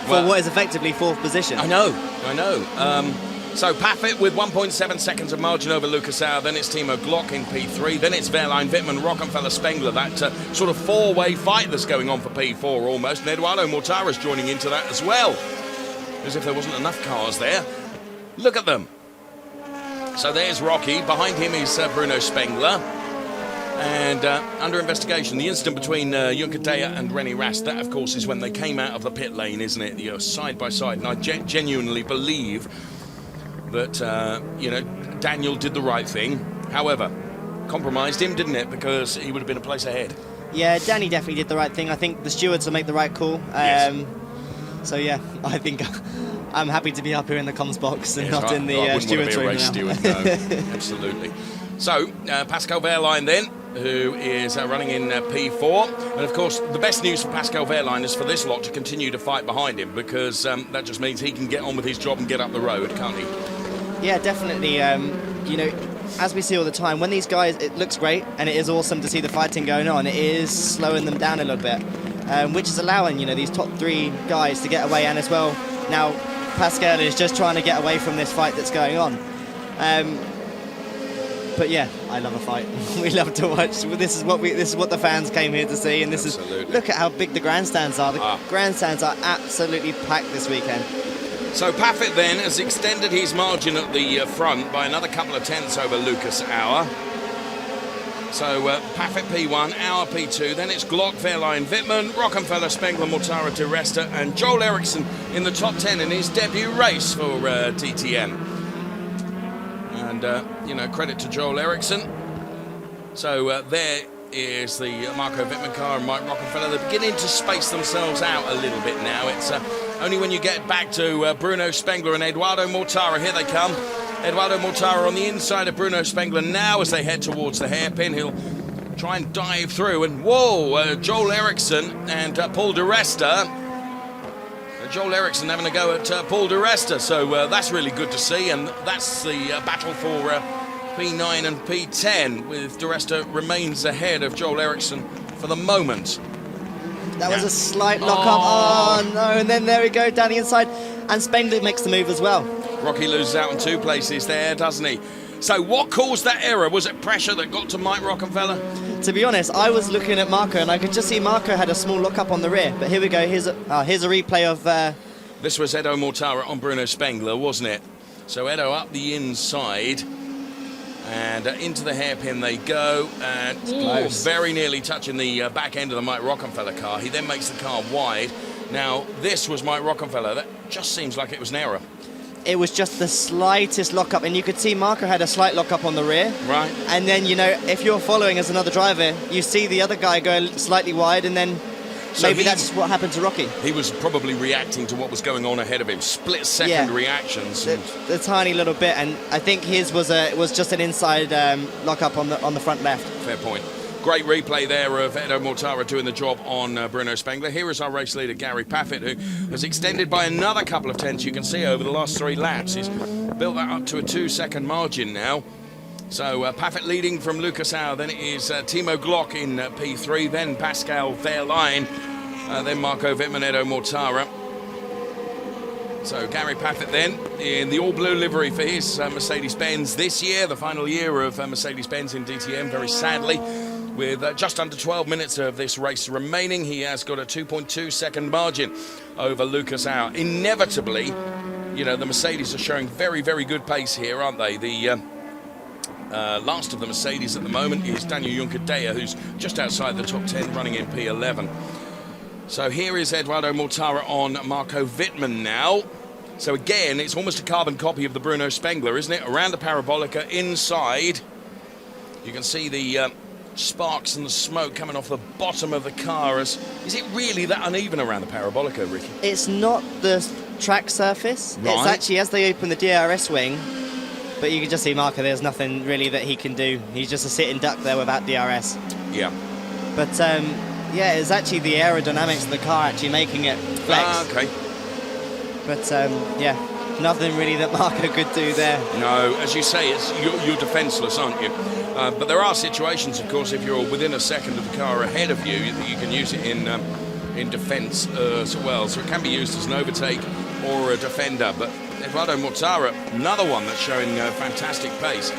what is effectively 4th position. I know. So Paffett with 1.7 seconds of margin over Lucas Auer, then it's Timo Glock in P3, then it's Wehrlein, Bittman, Rockefeller, Spangler, that sort of 4-way fight that's going on for P4 almost, and Eduardo Mortara's joining into that as well, as if there wasn't enough cars there. Look at them. So there's Rocky, behind him is Bruno Spangler, and under investigation, the incident between Juncadella and René Rast, that of course is when they came out of the pit lane, isn't it? You're side by side, and I genuinely believe that, you know, Daniel did the right thing. However, compromised him, didn't it? Because he would have been a place ahead. Yeah, Danny definitely did the right thing. I think the stewards will make the right call. Yes. So, yeah, I think I'm happy to be up here in the comms box and not in the stewards room now. Steward, no, absolutely. So, Pascal Wehrlein then, who is running in P4. And, of course, the best news for Pascal Wehrlein is for this lot to continue to fight behind him, because that just means he can get on with his job and get up the road, can't he? Yeah, definitely. You know, as we see all the time, when these guys, it looks great and it is awesome to see the fighting going on, it is slowing them down a little bit, which is allowing, you know, these top 3 guys to get away. And as well, now Pascal is just trying to get away from this fight that's going on. But yeah, I love a fight. We love to watch. This is what the fans came here to see, and look at how big the grandstands are. The grandstands are absolutely packed this weekend. So Paffett then has extended his margin at the front by another couple of tenths over Lucas Auer. So Paffett P1, Auer P2, then it's Glock, Wehrlein, Bittman, Rockefeller, Spangler, Mortara, Di Resta, and Joel Erickson in the top 10 in his debut race for DTM. And, you know, credit to Joel Erickson. So there is the Marco Bittman car and Mike Rockefeller. They're beginning to space themselves out a little bit now. It's only when you get back to Bruno Spangler and Eduardo Mortara. Here they come. Eduardo Mortara on the inside of Bruno Spangler now as they head towards the hairpin. He'll try and dive through. And whoa, Joel Erickson and Paul Di Resta. Joel Erickson having a go at Paul Di Resta. So that's really good to see. And that's the battle for P9 and P10, with Di Resta remains ahead of Joel Erickson for the moment. That was a slight lock-up. Oh, no. And then there we go, Danny inside. And Spangler makes the move as well. Rocky loses out in 2 places there, doesn't he? So what caused that error? Was it pressure that got to Mike Rockefeller? To be honest, I was looking at Marco, and I could just see Marco had a small lock-up on the rear. But here we go. Here's a replay of... This was Edo Mortara on Bruno Spangler, wasn't it? So Edo up the inside. And into the hairpin they go, and very nearly touching the back end of the Mike Rockefeller car. He then makes the car wide. Now, this was Mike Rockefeller. That just seems like it was an error. It was just the slightest lock-up, and you could see Marco had a slight lock-up on the rear. Right. And then, you know, if you're following as another driver, you see the other guy go slightly wide, and then maybe that's what happened to Rocky. He was probably reacting to what was going on ahead of him. Split-second reactions. The tiny little bit, and I think his was just an inside lock-up on the front left. Fair point. Great replay there of Edo Mortara doing the job on Bruno Spangler. Here is our race leader, Gary Paffett, who has extended by another couple of tenths. You can see over the last 3 laps. He's built that up to a 2-second margin now. So Paffett leading from Lucas Auer, then it is Timo Glock in P3, then Pascal Wehrlein, then Marco Wittmann, Edo Mortara. So Gary Paffett then in the all-blue livery for his Mercedes-Benz this year, the final year of Mercedes-Benz in DTM, very sadly. With just under 12 minutes of this race remaining, he has got a 2.2-second margin over Lucas Auer. Inevitably, you know, the Mercedes are showing very, very good pace here, aren't they? The last of the Mercedes at the moment is Daniel Juncadella, who's just outside the top 10, running in P11. So here is Eduardo Mortara on Marco Wittmann now. So again, it's almost a carbon copy of the Bruno Spangler, isn't it? Around the parabolica, inside, you can see the sparks and the smoke coming off the bottom of the car. Is it really that uneven around the parabolica, Ricky? It's not the track surface. Right. It's actually as they open the DRS wing. But you can just see Marco, there's nothing really that he can do. He's just a sitting duck there without DRS. Yeah. But yeah, it's actually the aerodynamics of the car actually making it flex. Okay. But yeah, nothing really that Marco could do there. No, as you say, you're defenceless, aren't you? But there are situations, of course, if you're within a second of the car ahead of you, that you can use it in defence as well. So it can be used as an overtake or a defender. But Eduardo Mortara, another one that's showing fantastic pace.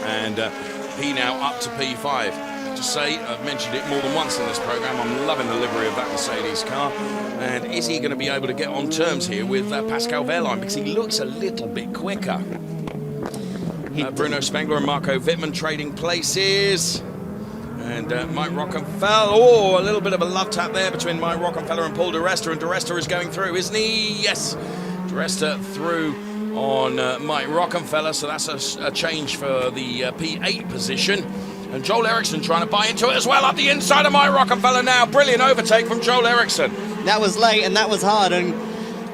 And he now up to P5. To say, I've mentioned it more than once in this programme, I'm loving the livery of that Mercedes car. And is he going to be able to get on terms here with Pascal Wehrlein? Because he looks a little bit quicker. Bruno Spangler and Marco Wittmann trading places. And Mike Rockenfeller, oh, a little bit of a love tap there between Mike Rockenfeller and Paul di Resta, and di Resta is going through, isn't he? Yes, di Resta through on Mike Rockenfeller, so that's a change for the P8 position. And Joel Erickson trying to buy into it as well, up the inside of Mike Rockenfeller now. Brilliant overtake from Joel Erickson. That was late and that was hard, and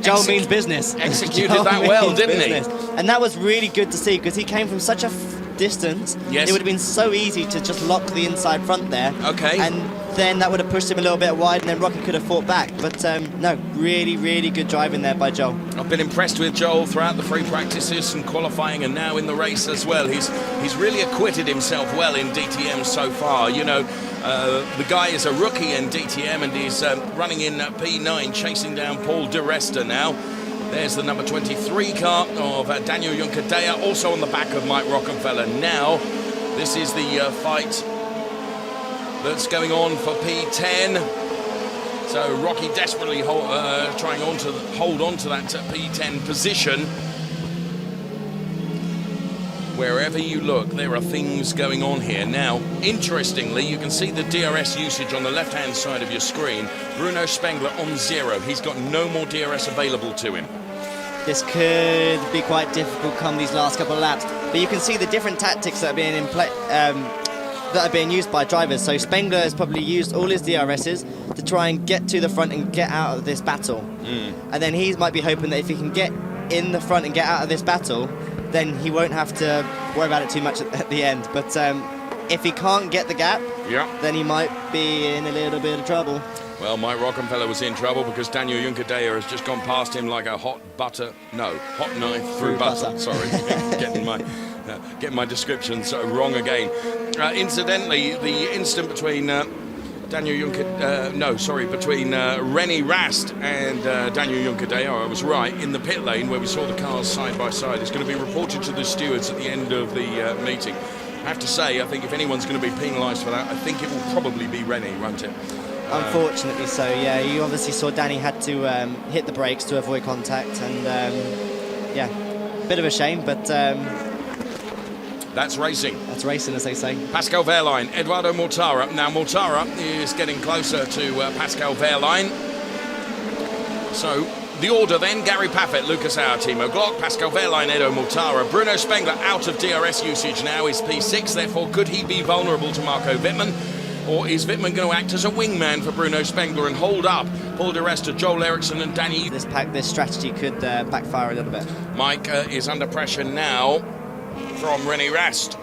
Joel means business. Executed that well, didn't he? And that was really good to see, because he came from such a distance. Yes. It would have been so easy to just lock the inside front there. Okay. And then that would have pushed him a little bit wide, and then Rocky could have fought back. But no, really, really good driving there by Joel. I've been impressed with Joel throughout the free practices and qualifying, and now in the race as well. He's really acquitted himself well in DTM so far. You know, the guy is a rookie in DTM, and he's running in P9, chasing down Paul di Resta now. There's the number 23 car of Daniel Juncadella, also on the back of Mike Rockenfeller. Now, this is the fight that's going on for P10. So Rocky desperately trying to hold on to that P10 position. Wherever you look, there are things going on here. Now, interestingly, you can see the DRS usage on the left-hand side of your screen. Bruno Spangler on 0. He's got no more DRS available to him. This could be quite difficult come these last couple of laps. But you can see the different tactics that are being that are being used by drivers. So Spangler has probably used all his DRSs to try and get to the front and get out of this battle. And then he might be hoping that if he can get in the front and get out of this battle, then he won't have to worry about it too much at the end. But if he can't get the gap, then he might be in a little bit of trouble. Well, Mike Rockenfeller was in trouble because Daniel Juncadella has just gone past him like a hot knife through butter. Sorry, getting my descriptions wrong again. Incidentally, the incident between between René Rast and Daniel Juncadella, I was right, in the pit lane where we saw the cars side by side. It's going to be reported to the stewards at the end of the meeting. I have to say, I think if anyone's going to be penalised for that, I think it will probably be René, won't it? Unfortunately so, yeah. You obviously saw Danny had to hit the brakes to avoid contact, and yeah, bit of a shame, but that's racing. That's racing, as they say. Pascal Wehrlein, Eduardo Mortara. Now Mortara is getting closer to Pascal Wehrlein. So the order then: Gary Paffett, Lucas Auer, Timo Glock, Pascal Wehrlein, Edo Mortara. Bruno Spangler out of DRS usage now is P6. Therefore, could he be vulnerable to Marco Wittmann? Or is Bittman going to act as a wingman for Bruno Spangler and hold up Paul di Resta, Joel Erickson and Danny? This strategy could backfire a little bit. Mike is under pressure now from René Rast.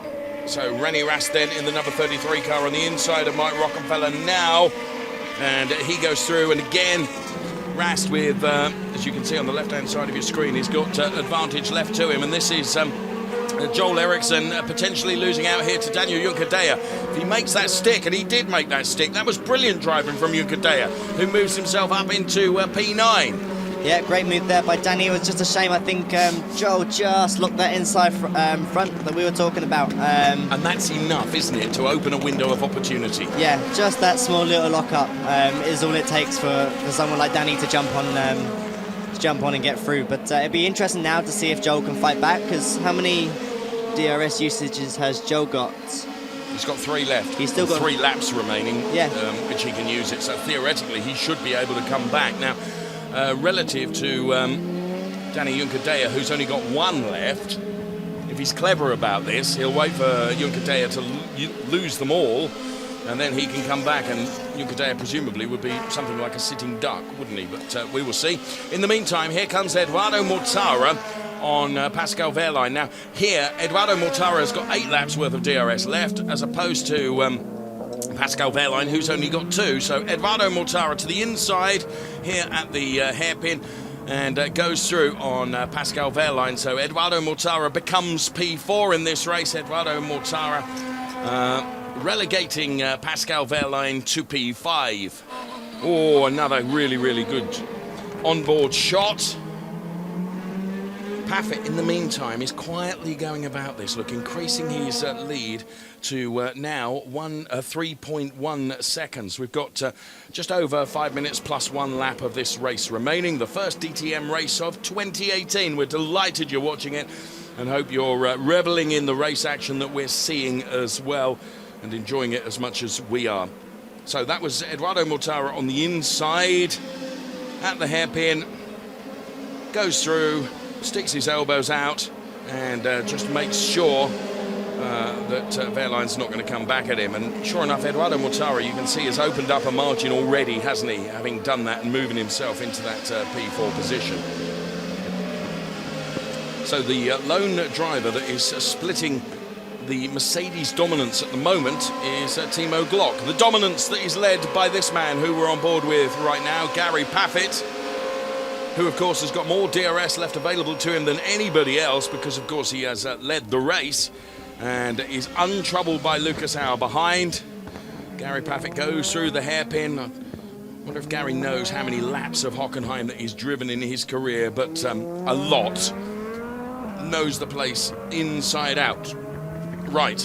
So René Rast then in the number 33 car on the inside of Mike Rockefeller now. And he goes through, and again, Rast with, as you can see on the left-hand side of your screen, he's got advantage left to him. And this is Joel Erickson potentially losing out here to Daniel Juncadella. If he makes that stick, and he did make that stick, that was brilliant driving from Juncadella, who moves himself up into P9. Yeah, great move there by Danny. It was just a shame. I think Joel just locked that inside front that we were talking about. And that's enough, isn't it, to open a window of opportunity? Yeah, just that small little lock-up is all it takes for someone like Danny to jump on and get through. But it'd be interesting now to see if Joel can fight back, because how many DRS usages has Joel got? He's got 3 left. He's still got 3 laps remaining, yeah. Which he can use it. So theoretically, he should be able to come back. Now, relative to Danny Juncadella, who's only got 1 left, if he's clever about this, he'll wait for Juncadella to lose them all, and then he can come back, and Juncadella presumably would be something like a sitting duck, wouldn't he? But we will see. In the meantime, here comes Eduardo Mortara on Pascal Wehrlein. Now, here, Eduardo Mortara has got 8 laps worth of DRS left, as opposed to Pascal Wehrlein, who's only got 2. So Eduardo Mortara to the inside here at the hairpin, and goes through on Pascal Wehrlein. So Eduardo Mortara becomes P4 in this race. Eduardo Mortara relegating Pascal Wehrlein to P5. Oh, another really, really good onboard shot. Paffett, in the meantime, is quietly going about this, increasing his lead to now 3.1 seconds. We've got just over 5 minutes plus 1 lap of this race remaining. The first DTM race of 2018. We're delighted you're watching it, and hope you're reveling in the race action that we're seeing as well, and enjoying it as much as we are. So that was Eduardo Mortara on the inside at the hairpin. Goes through, sticks his elbows out, and just makes sure that Wehrlein's not going to come back at him. And sure enough, Eduardo Mortara, you can see, has opened up a margin already, hasn't he? Having done that and moving himself into that P4 position. So the lone driver that is splitting the Mercedes dominance at the moment is Timo Glock. The dominance that is led by this man who we're on board with right now, Gary Paffett, who of course has got more DRS left available to him than anybody else, because of course he has led the race and is untroubled by Lucas Auer behind. Gary Paffett goes through the hairpin. I wonder if Gary knows how many laps of Hockenheim that he's driven in his career, but a lot. Knows the place inside out. Right,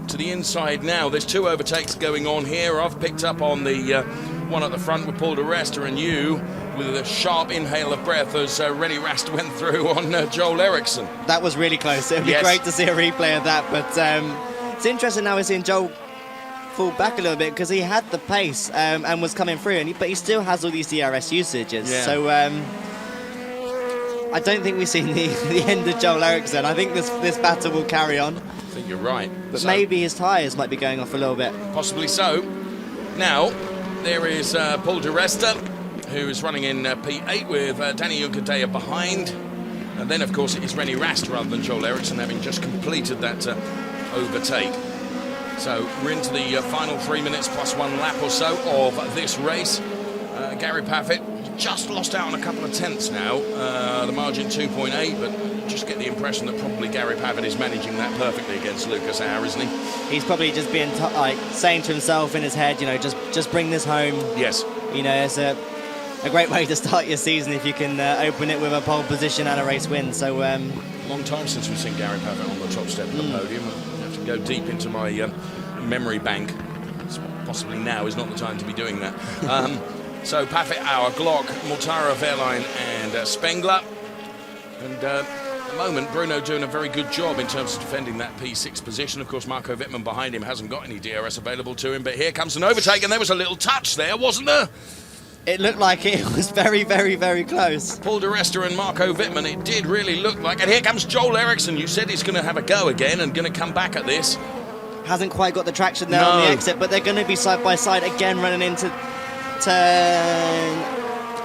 to the inside now. There's 2 overtakes going on here. I've picked up on the one at the front with Paul de Rester, and you with a sharp inhale of breath as René Rast went through on Joel Erickson. That was really close. It would be great to see a replay of that, but it's interesting now we're seeing Joel fall back a little bit, because he had the pace and was coming through, but he still has all these DRS usages. Yeah. So I don't think we've seen the end of Joel Erickson. I think this battle will carry on. I think you're right. But maybe his tyres might be going off a little bit. Possibly so. Now, there is Paul de Rester, who is running in P8 with Danny Juncadella behind. And then, of course, it is René Rast rather than Joel Erickson, having just completed that overtake. So we're into the final 3 minutes plus 1 lap or so of this race. Gary Paffett just lost out on a couple of tenths now. The margin 2.8, but just get the impression that probably Gary Paffett is managing that perfectly against Lucas Auer, isn't he? He's probably just being saying to himself in his head, just bring this home. Yes. It's a great way to start your season if you can open it with a pole position and a race win. So long time since we've seen Gary Paffett on the top step of the podium. I have to go deep into my memory bank. Possibly now is not the time to be doing that. So Paffett, Auer, Glock, Mortara, Wehrlein and Spangler. And at the moment, Bruno doing a very good job in terms of defending that P6 position. Of course, Marco Wittmann behind him hasn't got any DRS available to him, but here comes an overtake, and there was a little touch there, wasn't there? It looked like it was very, very, very close. Paul de Rester and Marco Wittmann, it did really look like. And here comes Joel Erickson. You said he's going to have a go again and going to come back at this. Hasn't quite got the traction there on the exit, but they're going to be side by side again, running into turn.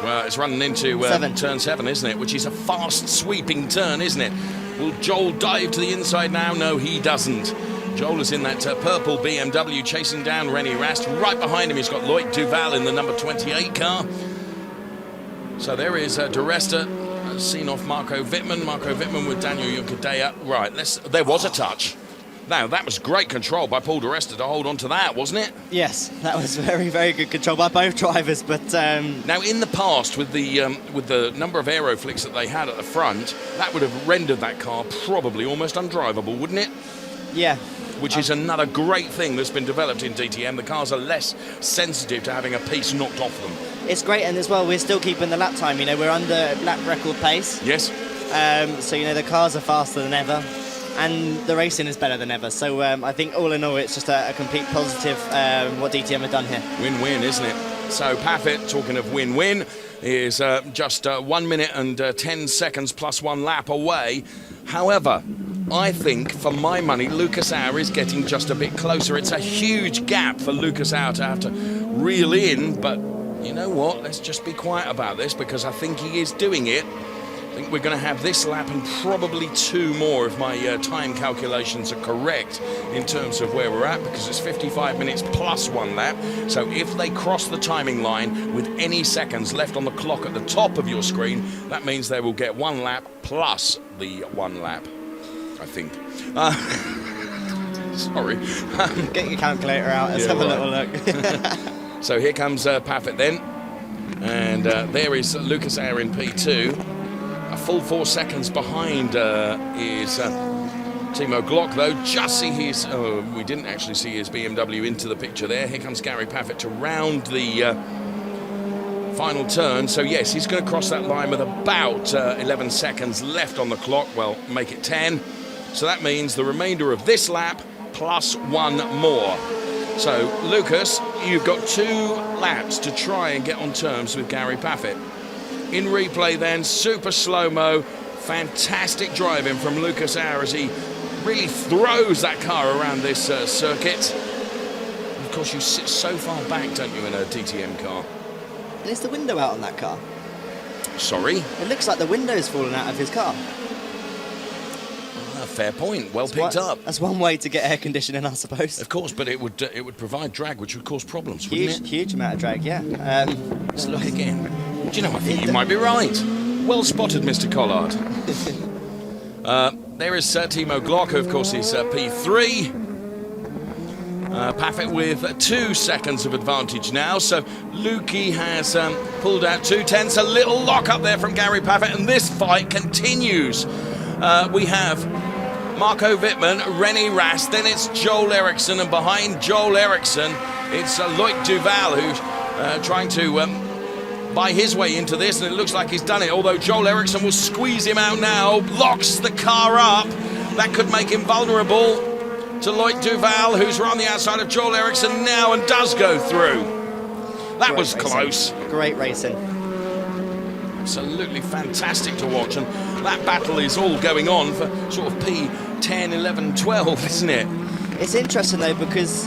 Well, it's running into turn 7, isn't it? Which is a fast sweeping turn, isn't it? Will Joel dive to the inside now? No, he doesn't. Joel is in that purple BMW chasing down René Rast. Right behind him, he's got Loic Duval in the number 28 car. So there is De Resta, seen off Marco Bittman. Marco Bittman with Daniel Juncadella. Right, there was a touch. Now, that was great control by Paul De Resta to hold on to that, wasn't it? Yes, that was very, very good control by both drivers. But now, in the past, with the number of aero flicks that they had at the front, that would have rendered that car probably almost undrivable, wouldn't it? Yeah. Which is another great thing that's been developed in DTM. The cars are less sensitive to having a piece knocked off them. It's great, and as well, we're still keeping the lap time. You know, we're under lap record pace. Yes. So, you know, the cars are faster than ever, and the racing is better than ever. So I think all in all, it's just a complete positive what DTM have done here. Win-win, isn't it? So Paffett, talking of win-win, is just 1 minute and 10 seconds plus 1 lap away. However, I think, for my money, Lucas Auer is getting just a bit closer. It's a huge gap for Lucas Auer to have to reel in, but you know what? Let's just be quiet about this, because I think he is doing it. I think we're going to have this lap and probably 2 more if my time calculations are correct in terms of where we're at, because it's 55 minutes plus 1 lap. So if they cross the timing line with any seconds left on the clock at the top of your screen, that means they will get 1 lap plus the 1 lap, I think. Sorry. Get your calculator out. Let's have a little look. So here comes Paffett then. And there is Lucas Auer in P2. A full 4 seconds behind is Timo Glock, though. Just see his... we didn't actually see his BMW into the picture there. Here comes Gary Paffett to round the final turn. So, yes, he's going to cross that line with about 11 seconds left on the clock. Well, make it 10. So that means the remainder of this lap plus 1 more. So, Lucas, you've got 2 laps to try and get on terms with Gary Paffett. In replay then, super slow-mo, fantastic driving from Lucas Auer as he really throws that car around this circuit. Of course, you sit so far back, don't you, in a DTM car? And is the window out on that car? Sorry? It looks like the window's fallen out of his car. Fair point. Well picked up. That's one way to get air conditioning, I suppose. Of course, but it would provide drag, which would cause problems, wouldn't it? Huge amount of drag, yeah. Let's look again. Do you know, I think you might be right. Well spotted, Mr. Collard. There is Timo Glock, who of course is P3. Paffett with 2 seconds of advantage now, so Lukey has pulled out 2/10. A little lock up there from Gary Paffett, and this fight continues. We have Marco Bittman, René Rast, then it's Joel Erickson, and behind Joel Erickson, it's Loic Duval, who's trying to buy his way into this, and it looks like he's done it, although Joel Erickson will squeeze him out now, locks the car up. That could make him vulnerable to Loic Duval, who's right on the outside of Joel Erickson now and does go through. That was close. Great racing. Absolutely fantastic to watch, and that battle is all going on for sort of P10, 11, 12, isn't it? It's interesting though, because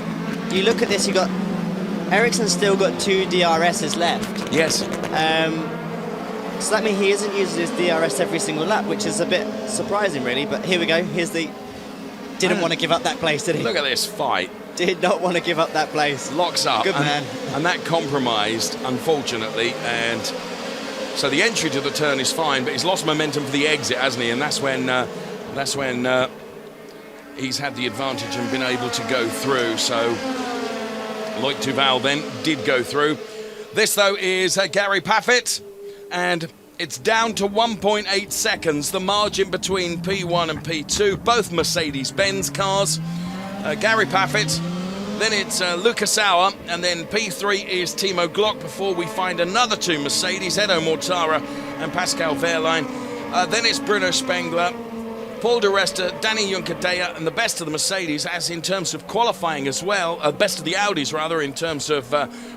you look at this, you got Ericsson's still got 2 DRSs left. Yes. So that means he isn't using his DRS every single lap, which is a bit surprising really, but here we go, here's the... Didn't want to give up that place, did he? Look at this fight. Did not want to give up that place. Locks up. Good man. And that compromised, unfortunately, and... So the entry to the turn is fine, but he's lost momentum for the exit, hasn't he? And that's when he's had the advantage and been able to go through. So Loic Duval then did go through. This, though, is Gary Paffett, and it's down to 1.8 seconds, the margin between P1 and P2, both Mercedes-Benz cars. Gary Paffett, then it's Lucas Auer, and then P3 is Timo Glock before we find another 2 Mercedes, Edo Mortara and Pascal Wehrlein. Then it's Bruno Spangler, Paul De Resta, Danny Juncadella, and the best of the Mercedes, as in terms of qualifying as well, best of the Audis rather, in terms of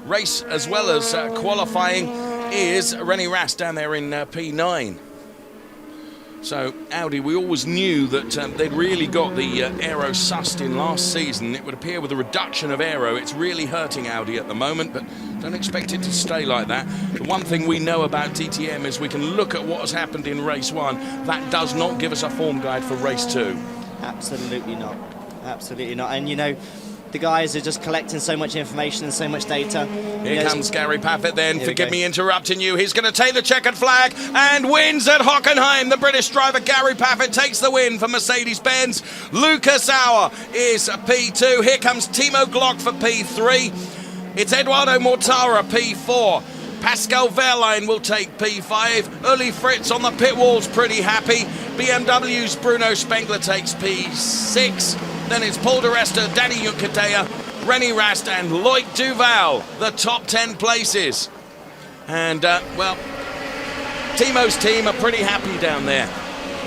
race as well as qualifying, is René Rast down there in P9. So Audi, we always knew that they'd really got the aero sussed in last season. It would appear with the reduction of aero, it's really hurting Audi at the moment, but don't expect it to stay like that. The one thing we know about DTM is we can look at what has happened in race 1. That does not give us a form guide for race 2. Absolutely not. Absolutely not. And, you know, the guys are just collecting so much information and so much data. Here comes Gary Paffett then. Forgive me interrupting you. He's going to take the checkered flag and wins at Hockenheim. The British driver Gary Paffett takes the win for Mercedes-Benz. Lucas Auer is P2. Here comes Timo Glock for P3. It's Eduardo Mortara, P4. Pascal Wehrlein will take P5. Uli Fritz on the pit wall's pretty happy. BMW's Bruno Spangler takes P6. Then it's Paul de Resta, Danny Juncadella, René Rast and Loic Duval, the top 10 places. And, well, Timo's team are pretty happy down there.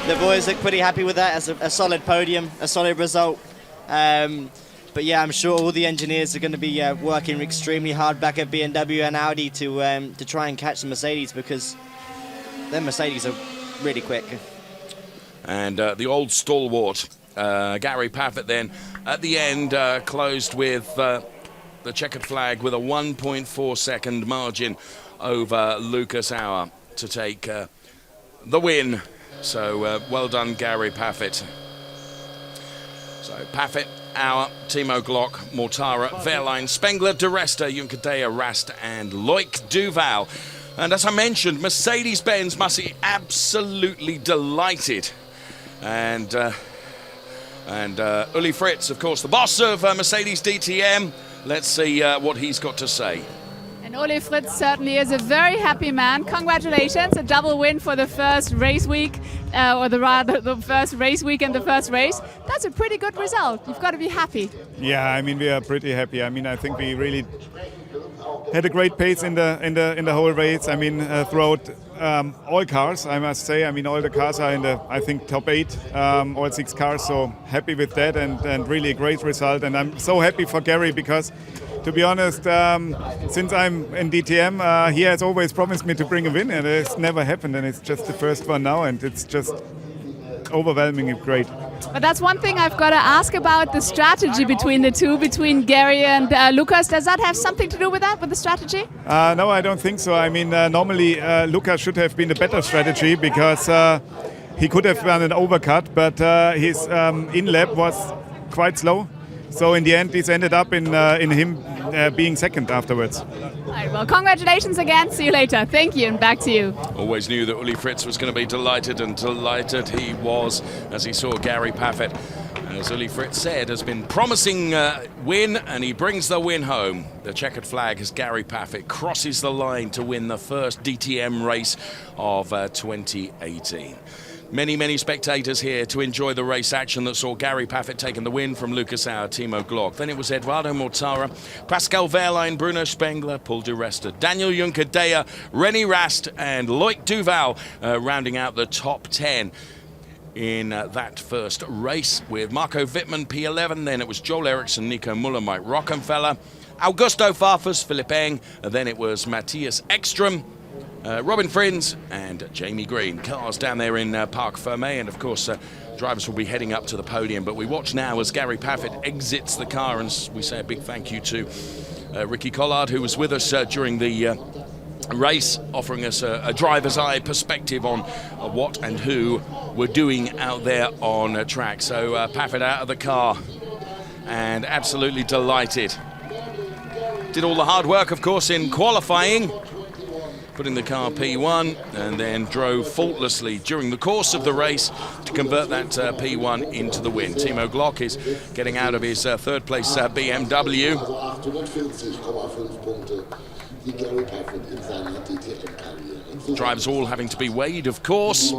The boys look pretty happy with that. As a solid podium, a solid result. But yeah, I'm sure all the engineers are going to be working extremely hard back at BMW and Audi to try and catch the Mercedes, because their Mercedes are really quick. And the old stalwart, Gary Paffett then, at the end, closed with the checkered flag with a 1.4 second margin over Lucas Auer to take the win. So well done, Gary Paffett. So Paffett, Auer, Timo Glock, Mortara, Wehrlein, Spengler, de Resta, Juncadella, Rast and Loic Duval. And as I mentioned, Mercedes-Benz must be absolutely delighted. And Uli Fritz, of course, the boss of Mercedes DTM. Let's see what he's got to say. And Uli Fritz certainly is a very happy man. Congratulations, a double win for the first race week, or the first race week and the first race. That's a pretty good result. You've got to be happy. Yeah, I mean, we are pretty happy. I mean, I think we really had a great pace in the whole race. I mean, throughout all cars, I must say. I mean, all the cars are in the, I think, top 8, all 6 cars. So happy with that, and really a great result. And I'm so happy for Gary, because, to be honest, since I'm in DTM, he has always promised me to bring a win, and it's never happened. And it's just the first one now, and it's just overwhelmingly great. But that's one thing I've got to ask about, the strategy between the two, between Gary and Lucas. Does that have something to do with that, with the strategy? No, I don't think so. I mean, normally Lucas should have been a better strategy, because he could have done an overcut, but his in-lap was quite slow. So in the end, this ended up in him being second afterwards. All right, well, congratulations again. See you later. Thank you, and back to you. Always knew that Uli Fritz was going to be delighted, and delighted he was as he saw Gary Paffett, as Uli Fritz said, has been promising win, and he brings the win home. The checkered flag as Gary Paffett crosses the line to win the first DTM race of 2018. Many spectators here to enjoy the race action that saw Gary Paffett taking the win from Lucas Auer, Timo Glock. Then it was Eduardo Mortara, Pascal Wehrlein, Bruno Spangler, Paul de Resta, Daniel Juncadella, René Rast and Loic Duval rounding out the top 10 in that first race, with Marco Bittman P11. Then it was Joel Erickson, Nico Muller, Mike Rockenfeller, Augusto Farfus, Philipp Eng. And then it was Matthias Ekström, Robin Frins and Jamie Green. Cars down there in Parc Fermé, and of course drivers will be heading up to the podium. But we watch now as Gary Paffett exits the car, and we say a big thank you to Ricky Collard, who was with us during the race, offering us a driver's eye perspective on what and who were doing out there on track. So Paffett out of the car and absolutely delighted. Did all the hard work, of course, in qualifying, putting the car P1, and then drove faultlessly during the course of the race to convert that P1 into the win. Timo Glock is getting out of his third place BMW. Drivers all having to be weighed, of course.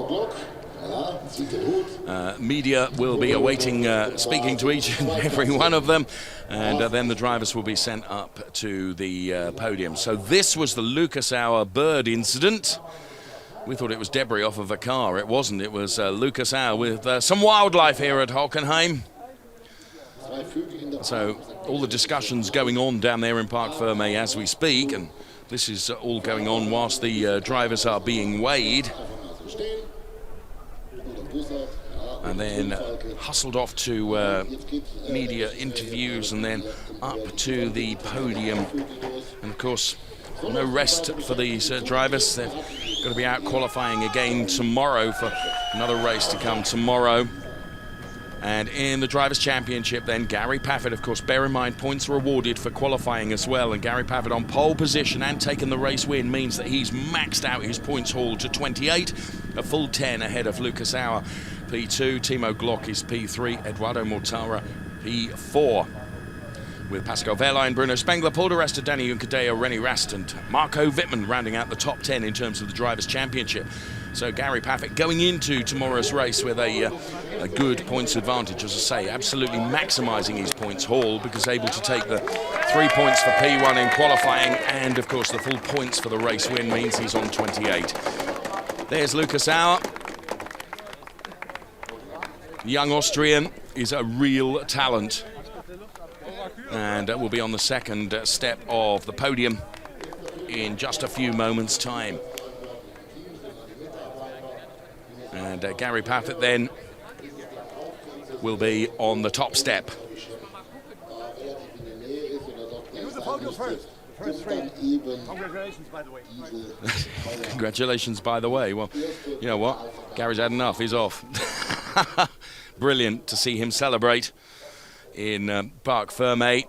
Media will be awaiting speaking to each and every one of them, and then the drivers will be sent up to the podium. So this was the Lucas Auer bird incident. We thought it was debris off of a car. It wasn't. It was Lucas Auer with some wildlife here at Hockenheim. So all the discussions going on down there in Parc Fermé as we speak, and this is all going on whilst the drivers are being weighed. And then hustled off to media interviews, and then up to the podium. And of course, no rest for these drivers. They're going to be out qualifying again tomorrow for another race to come tomorrow. And in the Drivers' Championship then, Gary Paffett, of course, bear in mind, points are awarded for qualifying as well. And Gary Paffett on pole position and taking the race win means that he's maxed out his points haul to 28, a full 10 ahead of Lucas Auer, P2. Timo Glock is P3, Eduardo Mortara, P4. With Pascal Wehrlein, Bruno Spangler, Paul de Resta, Danny Uncadeo, René Rast and Marco Bittman rounding out the top 10 in terms of the Drivers' Championship. So Gary Paffett going into tomorrow's race with a good points advantage, as I say, absolutely maximising his points haul because able to take the 3 points for P1 in qualifying and, of course, the full points for the race win means he's on 28. There's Lucas Auer. Young Austrian is a real talent. And will be on the second step of the podium in just a few moments' time. And Gary Paffett then will be on the top step. Congratulations, by the way. Congratulations, by the way. Well, you know what? Gary's had enough. He's off. Brilliant to see him celebrate in Parc Fermé.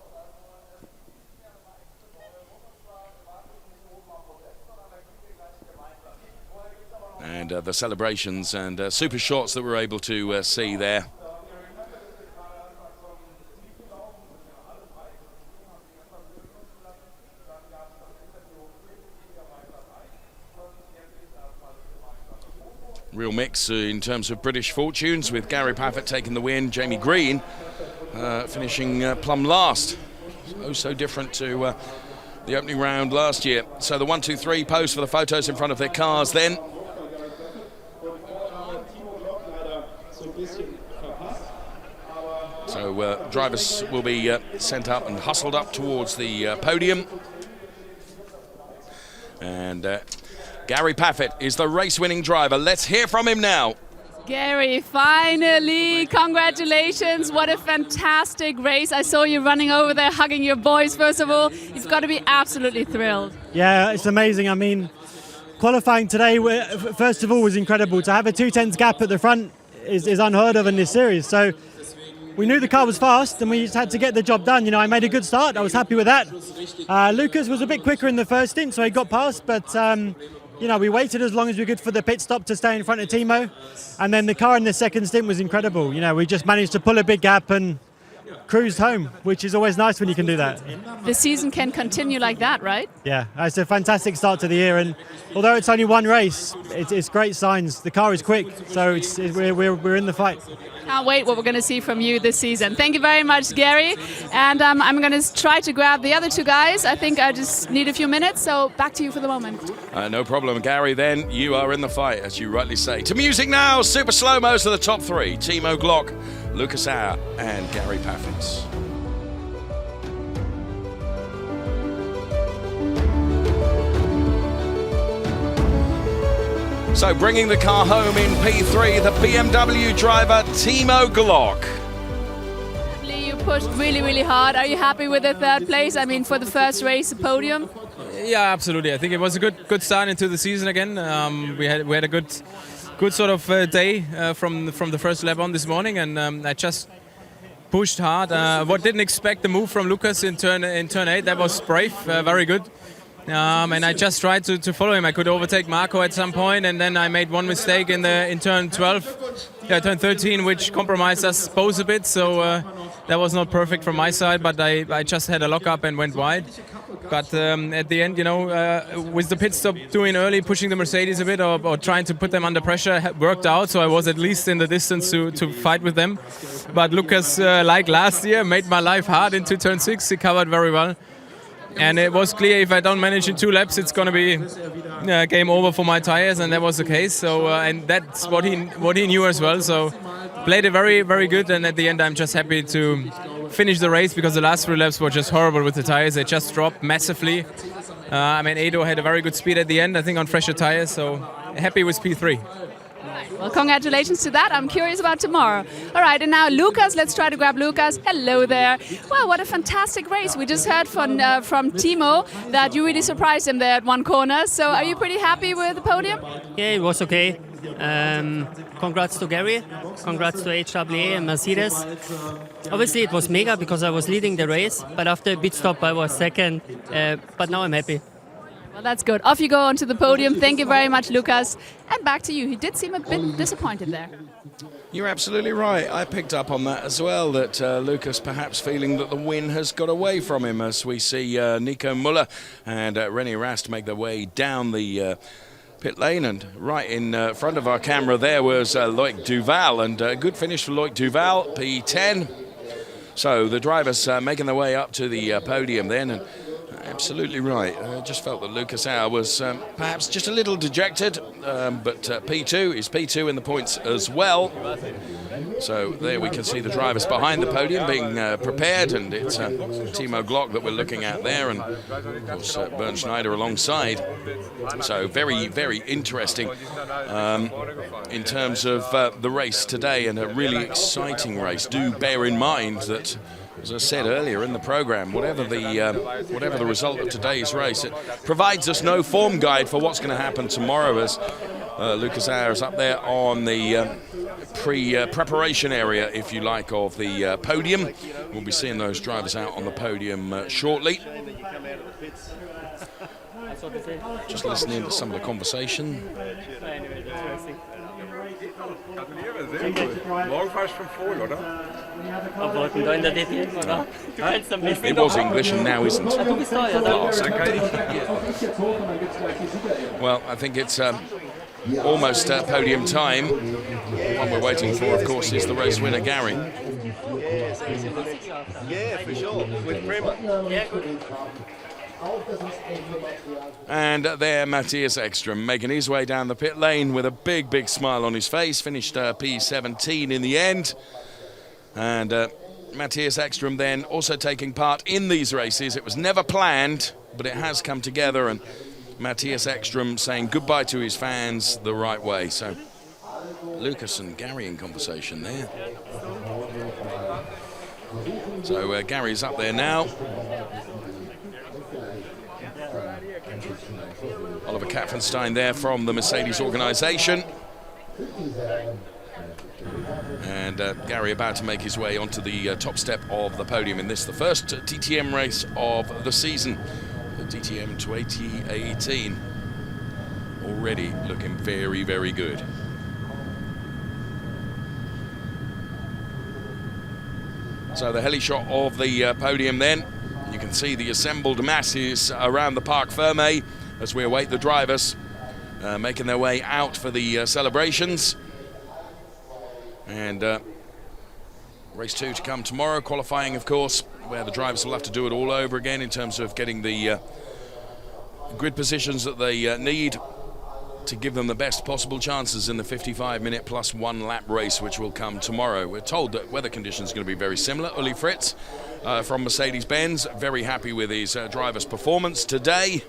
And the celebrations and super shots that we're able to see there. Real mix in terms of British fortunes, with Gary Paffett taking the win, Jamie Green finishing plumb last. So different to the opening round last year. So the 1, 2, 3 pose for the photos in front of their cars then. So drivers will be sent up and hustled up towards the podium. And Gary Paffett is the race-winning driver. Let's hear from him now. Gary, finally, congratulations. What a fantastic race. I saw you running over there, hugging your boys, first of all. You've got to be absolutely thrilled. Yeah, it's amazing. I mean, qualifying today, first of all, was incredible. To have a 2/10 gap at the front is unheard of in this series. So we knew the car was fast and we just had to get the job done. You know, I made a good start. I was happy with that. Lucas was a bit quicker in the first stint, so he got past, but you know, we waited as long as we could for the pit stop to stay in front of Timo. And then the car in the second stint was incredible. You know, we just managed to pull a big gap and cruised home, which is always nice when you can do that. The season can continue like that, right? Yeah, it's a fantastic start to the year. And although it's only one race, it's great signs. The car is quick, so we're in the fight. Can't wait what we're going to see from you this season. Thank you very much, Gary. And I'm going to try to grab the other two guys. I think I just need a few minutes, so back to you for the moment. No problem, Gary. Then you are in the fight, as you rightly say. To music now, super slow-mos to the top three. Timo Glock, Lucas Auer, and Gary Paffett. So bringing the car home in P3, the BMW driver, Timo Glock. You pushed really, really hard. Are you happy with the third place? I mean, for the first race, the podium? Yeah, absolutely. I think it was a good start into the season again. We had a good sort of day from the first lap on this morning, and I just pushed hard. What didn't expect the move from Lucas in turn 8. That was brave, very good. And I just tried to follow him. I could overtake Marco at some point, and then I made one mistake in turn turn 13, which compromised us both a bit. So that was not perfect from my side, but I just had a lock up and went wide. But at the end, you know, with the pit stop doing early, pushing the Mercedes a bit or trying to put them under pressure, worked out. So I was at least in the distance to fight with them. But Lucas, like last year, made my life hard into turn 6. He covered very well. And it was clear if I don't manage in 2 laps, it's going to be game over for my tires, and that was the case. So and that's what he knew as well. So played it very, very good. And at the end, I'm just happy to finish the race because the last 3 laps were just horrible with the tires. They just dropped massively. I mean, Edo had a very good speed at the end, I think, on fresher tires. So happy with P3. Well, congratulations to that. I'm curious about tomorrow. All right, and now Lucas. Let's try to grab Lucas. Hello there. Well, what a fantastic race. We just heard from Timo that you really surprised him there at one corner. So are you pretty happy with the podium? Yeah, it was okay. Congrats to Gary, congrats to HWA and Mercedes. Obviously it was mega because I was leading the race, but after a pit stop I was second, but now I'm happy. Well, that's good. Off you go onto the podium. Thank you very much, Lucas. And back to you. He did seem a bit disappointed there. You're absolutely right. I picked up on that as well, that Lucas perhaps feeling that the win has got away from him, as we see Nico Muller and René Rast make their way down the pit lane, and right in front of our camera there was Loic Duval, and a good finish for Loic Duval, P10. So the drivers making their way up to the podium then, and absolutely right. I just felt that Lucas Auer was perhaps just a little dejected, but P2 is P2 in the points as well. So there we can see the drivers behind the podium being prepared, and it's Timo Glock that we're looking at there, and of course Bernd Schneider alongside. So very, very interesting in terms of the race today, and a really exciting race. Do bear in mind that, as I said earlier in the program, whatever the result of today's race, it provides us no form guide for what's going to happen tomorrow, as Lucas Auer is up there on the preparation area, if you like, of the podium. We'll be seeing those drivers out on the podium shortly. Just listening to some of the conversation. Morgen fahrst du von voll, oder? Wollten da in der DTM, oder? It was English and now isn't. Well, I think it's almost podium time. What we're waiting for, of course, is the race winner, Gary. Yeah, for sure. With Bremer. Yeah, good. And there, Matthias Ekström making his way down the pit lane with a big, big smile on his face. Finished P17 in the end. And Matthias Ekström then also taking part in these races. It was never planned, but it has come together. And Matthias Ekström saying goodbye to his fans the right way. So Lucas and Gary in conversation there. So Gary's up there now. Oliver Kapfenstein there from the Mercedes organisation. And Gary about to make his way onto the top step of the podium in this, the first DTM race of the season, the DTM 2018. Already looking very, very good. So the heli shot of the podium then. You can see the assembled masses around the Parc Fermé as we await the drivers making their way out for the celebrations. And race 2 to come tomorrow, qualifying, of course, where the drivers will have to do it all over again in terms of getting the grid positions that they need to give them the best possible chances in the 55-minute plus 1 lap race, which will come tomorrow. We're told that weather conditions are going to be very similar. Uli Fritz from Mercedes-Benz, very happy with his driver's performance today.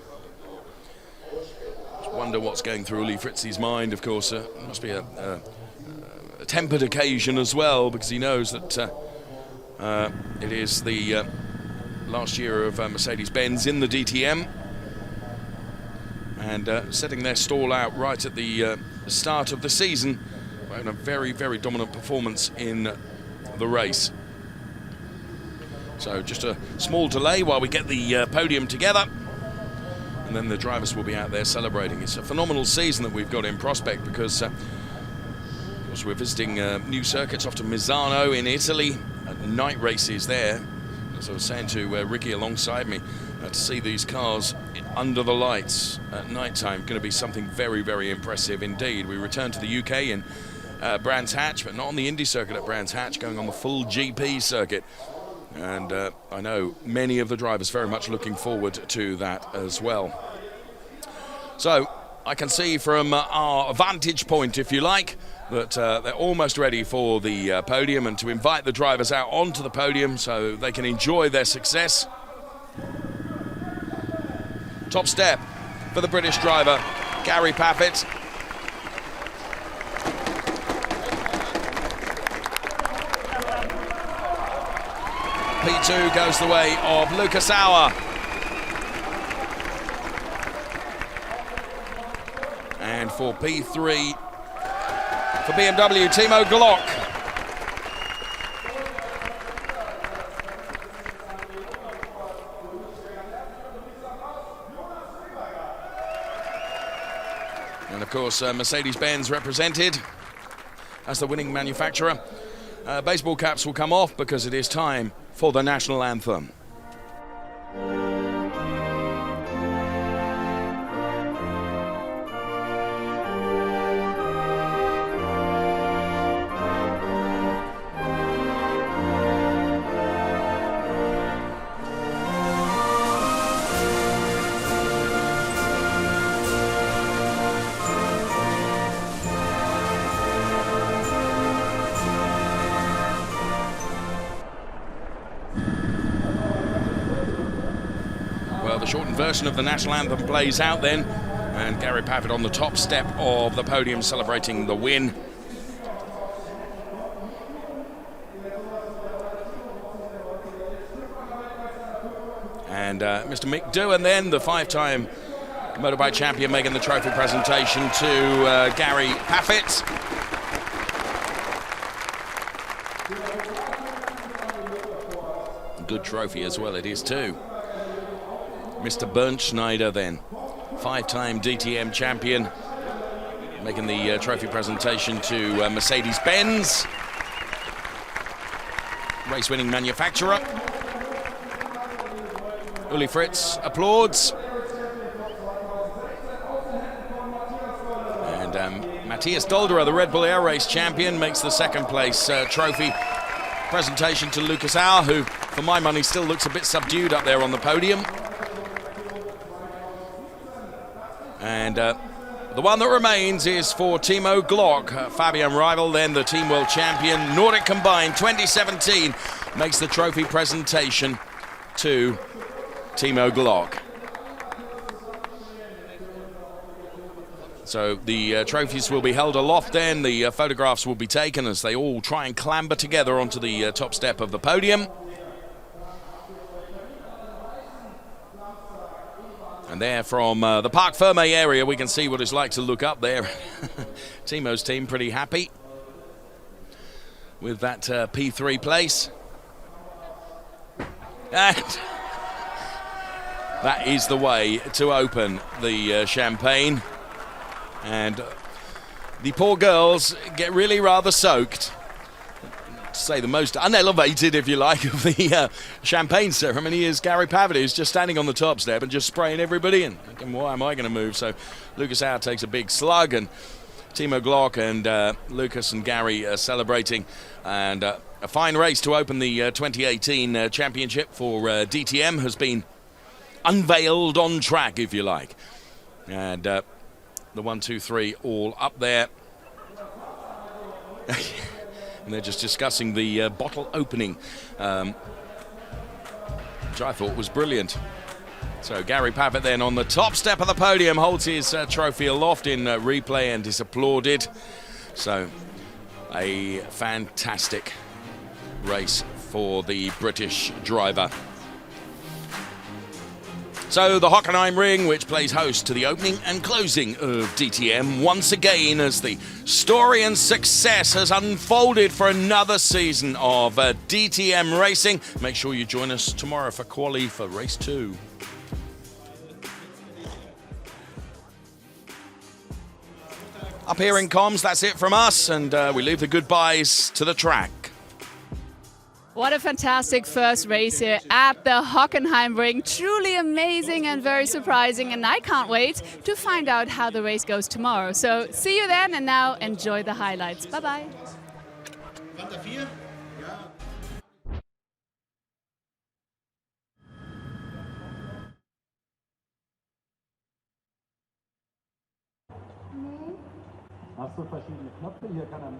Just wonder what's going through Uli Fritz's mind. Of course, it must be a tempered occasion as well, because he knows that it is the last year of Mercedes-Benz in the DTM. And setting their stall out right at the start of the season, having a very, very dominant performance in the race. So just a small delay while we get the podium together, and then the drivers will be out there celebrating. It's a phenomenal season that we've got in prospect, because of course we're visiting new circuits, off to Misano in Italy, night races there. As I was saying to Ricky alongside me, to see these cars under the lights at night time, going to be something very, very impressive indeed. We return to the UK in Brands Hatch, but not on the Indy circuit at Brands Hatch, going on the full GP circuit. And I know many of the drivers very much looking forward to that as well. So I can see from our vantage point, if you like, that they're almost ready for the podium, and to invite the drivers out onto the podium so they can enjoy their success. Top step for the British driver, Gary Paffett. P2 goes the way of Lucas Auer. And for P3, for BMW, Timo Glock. And of course, Mercedes-Benz represented as the winning manufacturer. Baseball caps will come off because it is time for the national anthem. Well, the shortened version of the national anthem plays out then, and Gary Paffett on the top step of the podium celebrating the win. And Mr. Mick Doohan then, the five-time motorbike champion, making the trophy presentation to Gary Paffett. Good trophy as well it is too. Mr. Bernschneider then, five-time DTM champion, making the trophy presentation to Mercedes-Benz, race-winning manufacturer. Uli Fritz applauds. And Matthias Dolderer, the Red Bull Air Race champion, makes the second place trophy presentation to Lucas Auer, who, for my money, still looks a bit subdued up there on the podium. And the one that remains is for Timo Glock. Fabian Rival, then the Team World Champion. Nordic Combined 2017 makes the trophy presentation to Timo Glock. So the trophies will be held aloft then. The photographs will be taken as they all try and clamber together onto the top step of the podium. And there from the Parc Ferme area, we can see what it's like to look up there. Timo's team pretty happy with that P3 place. And that is the way to open the champagne. And the poor girls get really rather soaked. To say the most unelevated, if you like, of the champagne ceremony is Gary Paffett, who's just standing on the top step and just spraying everybody in. Thinking, why am I going to move? So Lucas Auer takes a big slug, and Timo Glock and Lucas and Gary are celebrating. And a fine race to open the 2018 championship for DTM has been unveiled on track, if you like. And the 1, 2, 3 all up there. And they're just discussing the bottle opening, which I thought was brilliant. So Gary Paffett then on the top step of the podium holds his trophy aloft in replay and is applauded. So a fantastic race for the British driver. So the Hockenheim ring, which plays host to the opening and closing of DTM, once again as the story and success has unfolded for another season of DTM racing. Make sure you join us tomorrow for quali for race 2. Up here in comms, that's it from us, and we leave the goodbyes to the track. What a fantastic first race here at the Hockenheim ring. Truly amazing and very surprising, and I can't wait to find out how the race goes tomorrow. So see you then, and now enjoy the highlights. Bye-bye. Hast du verschiedene Knöpfe? Hier kann er...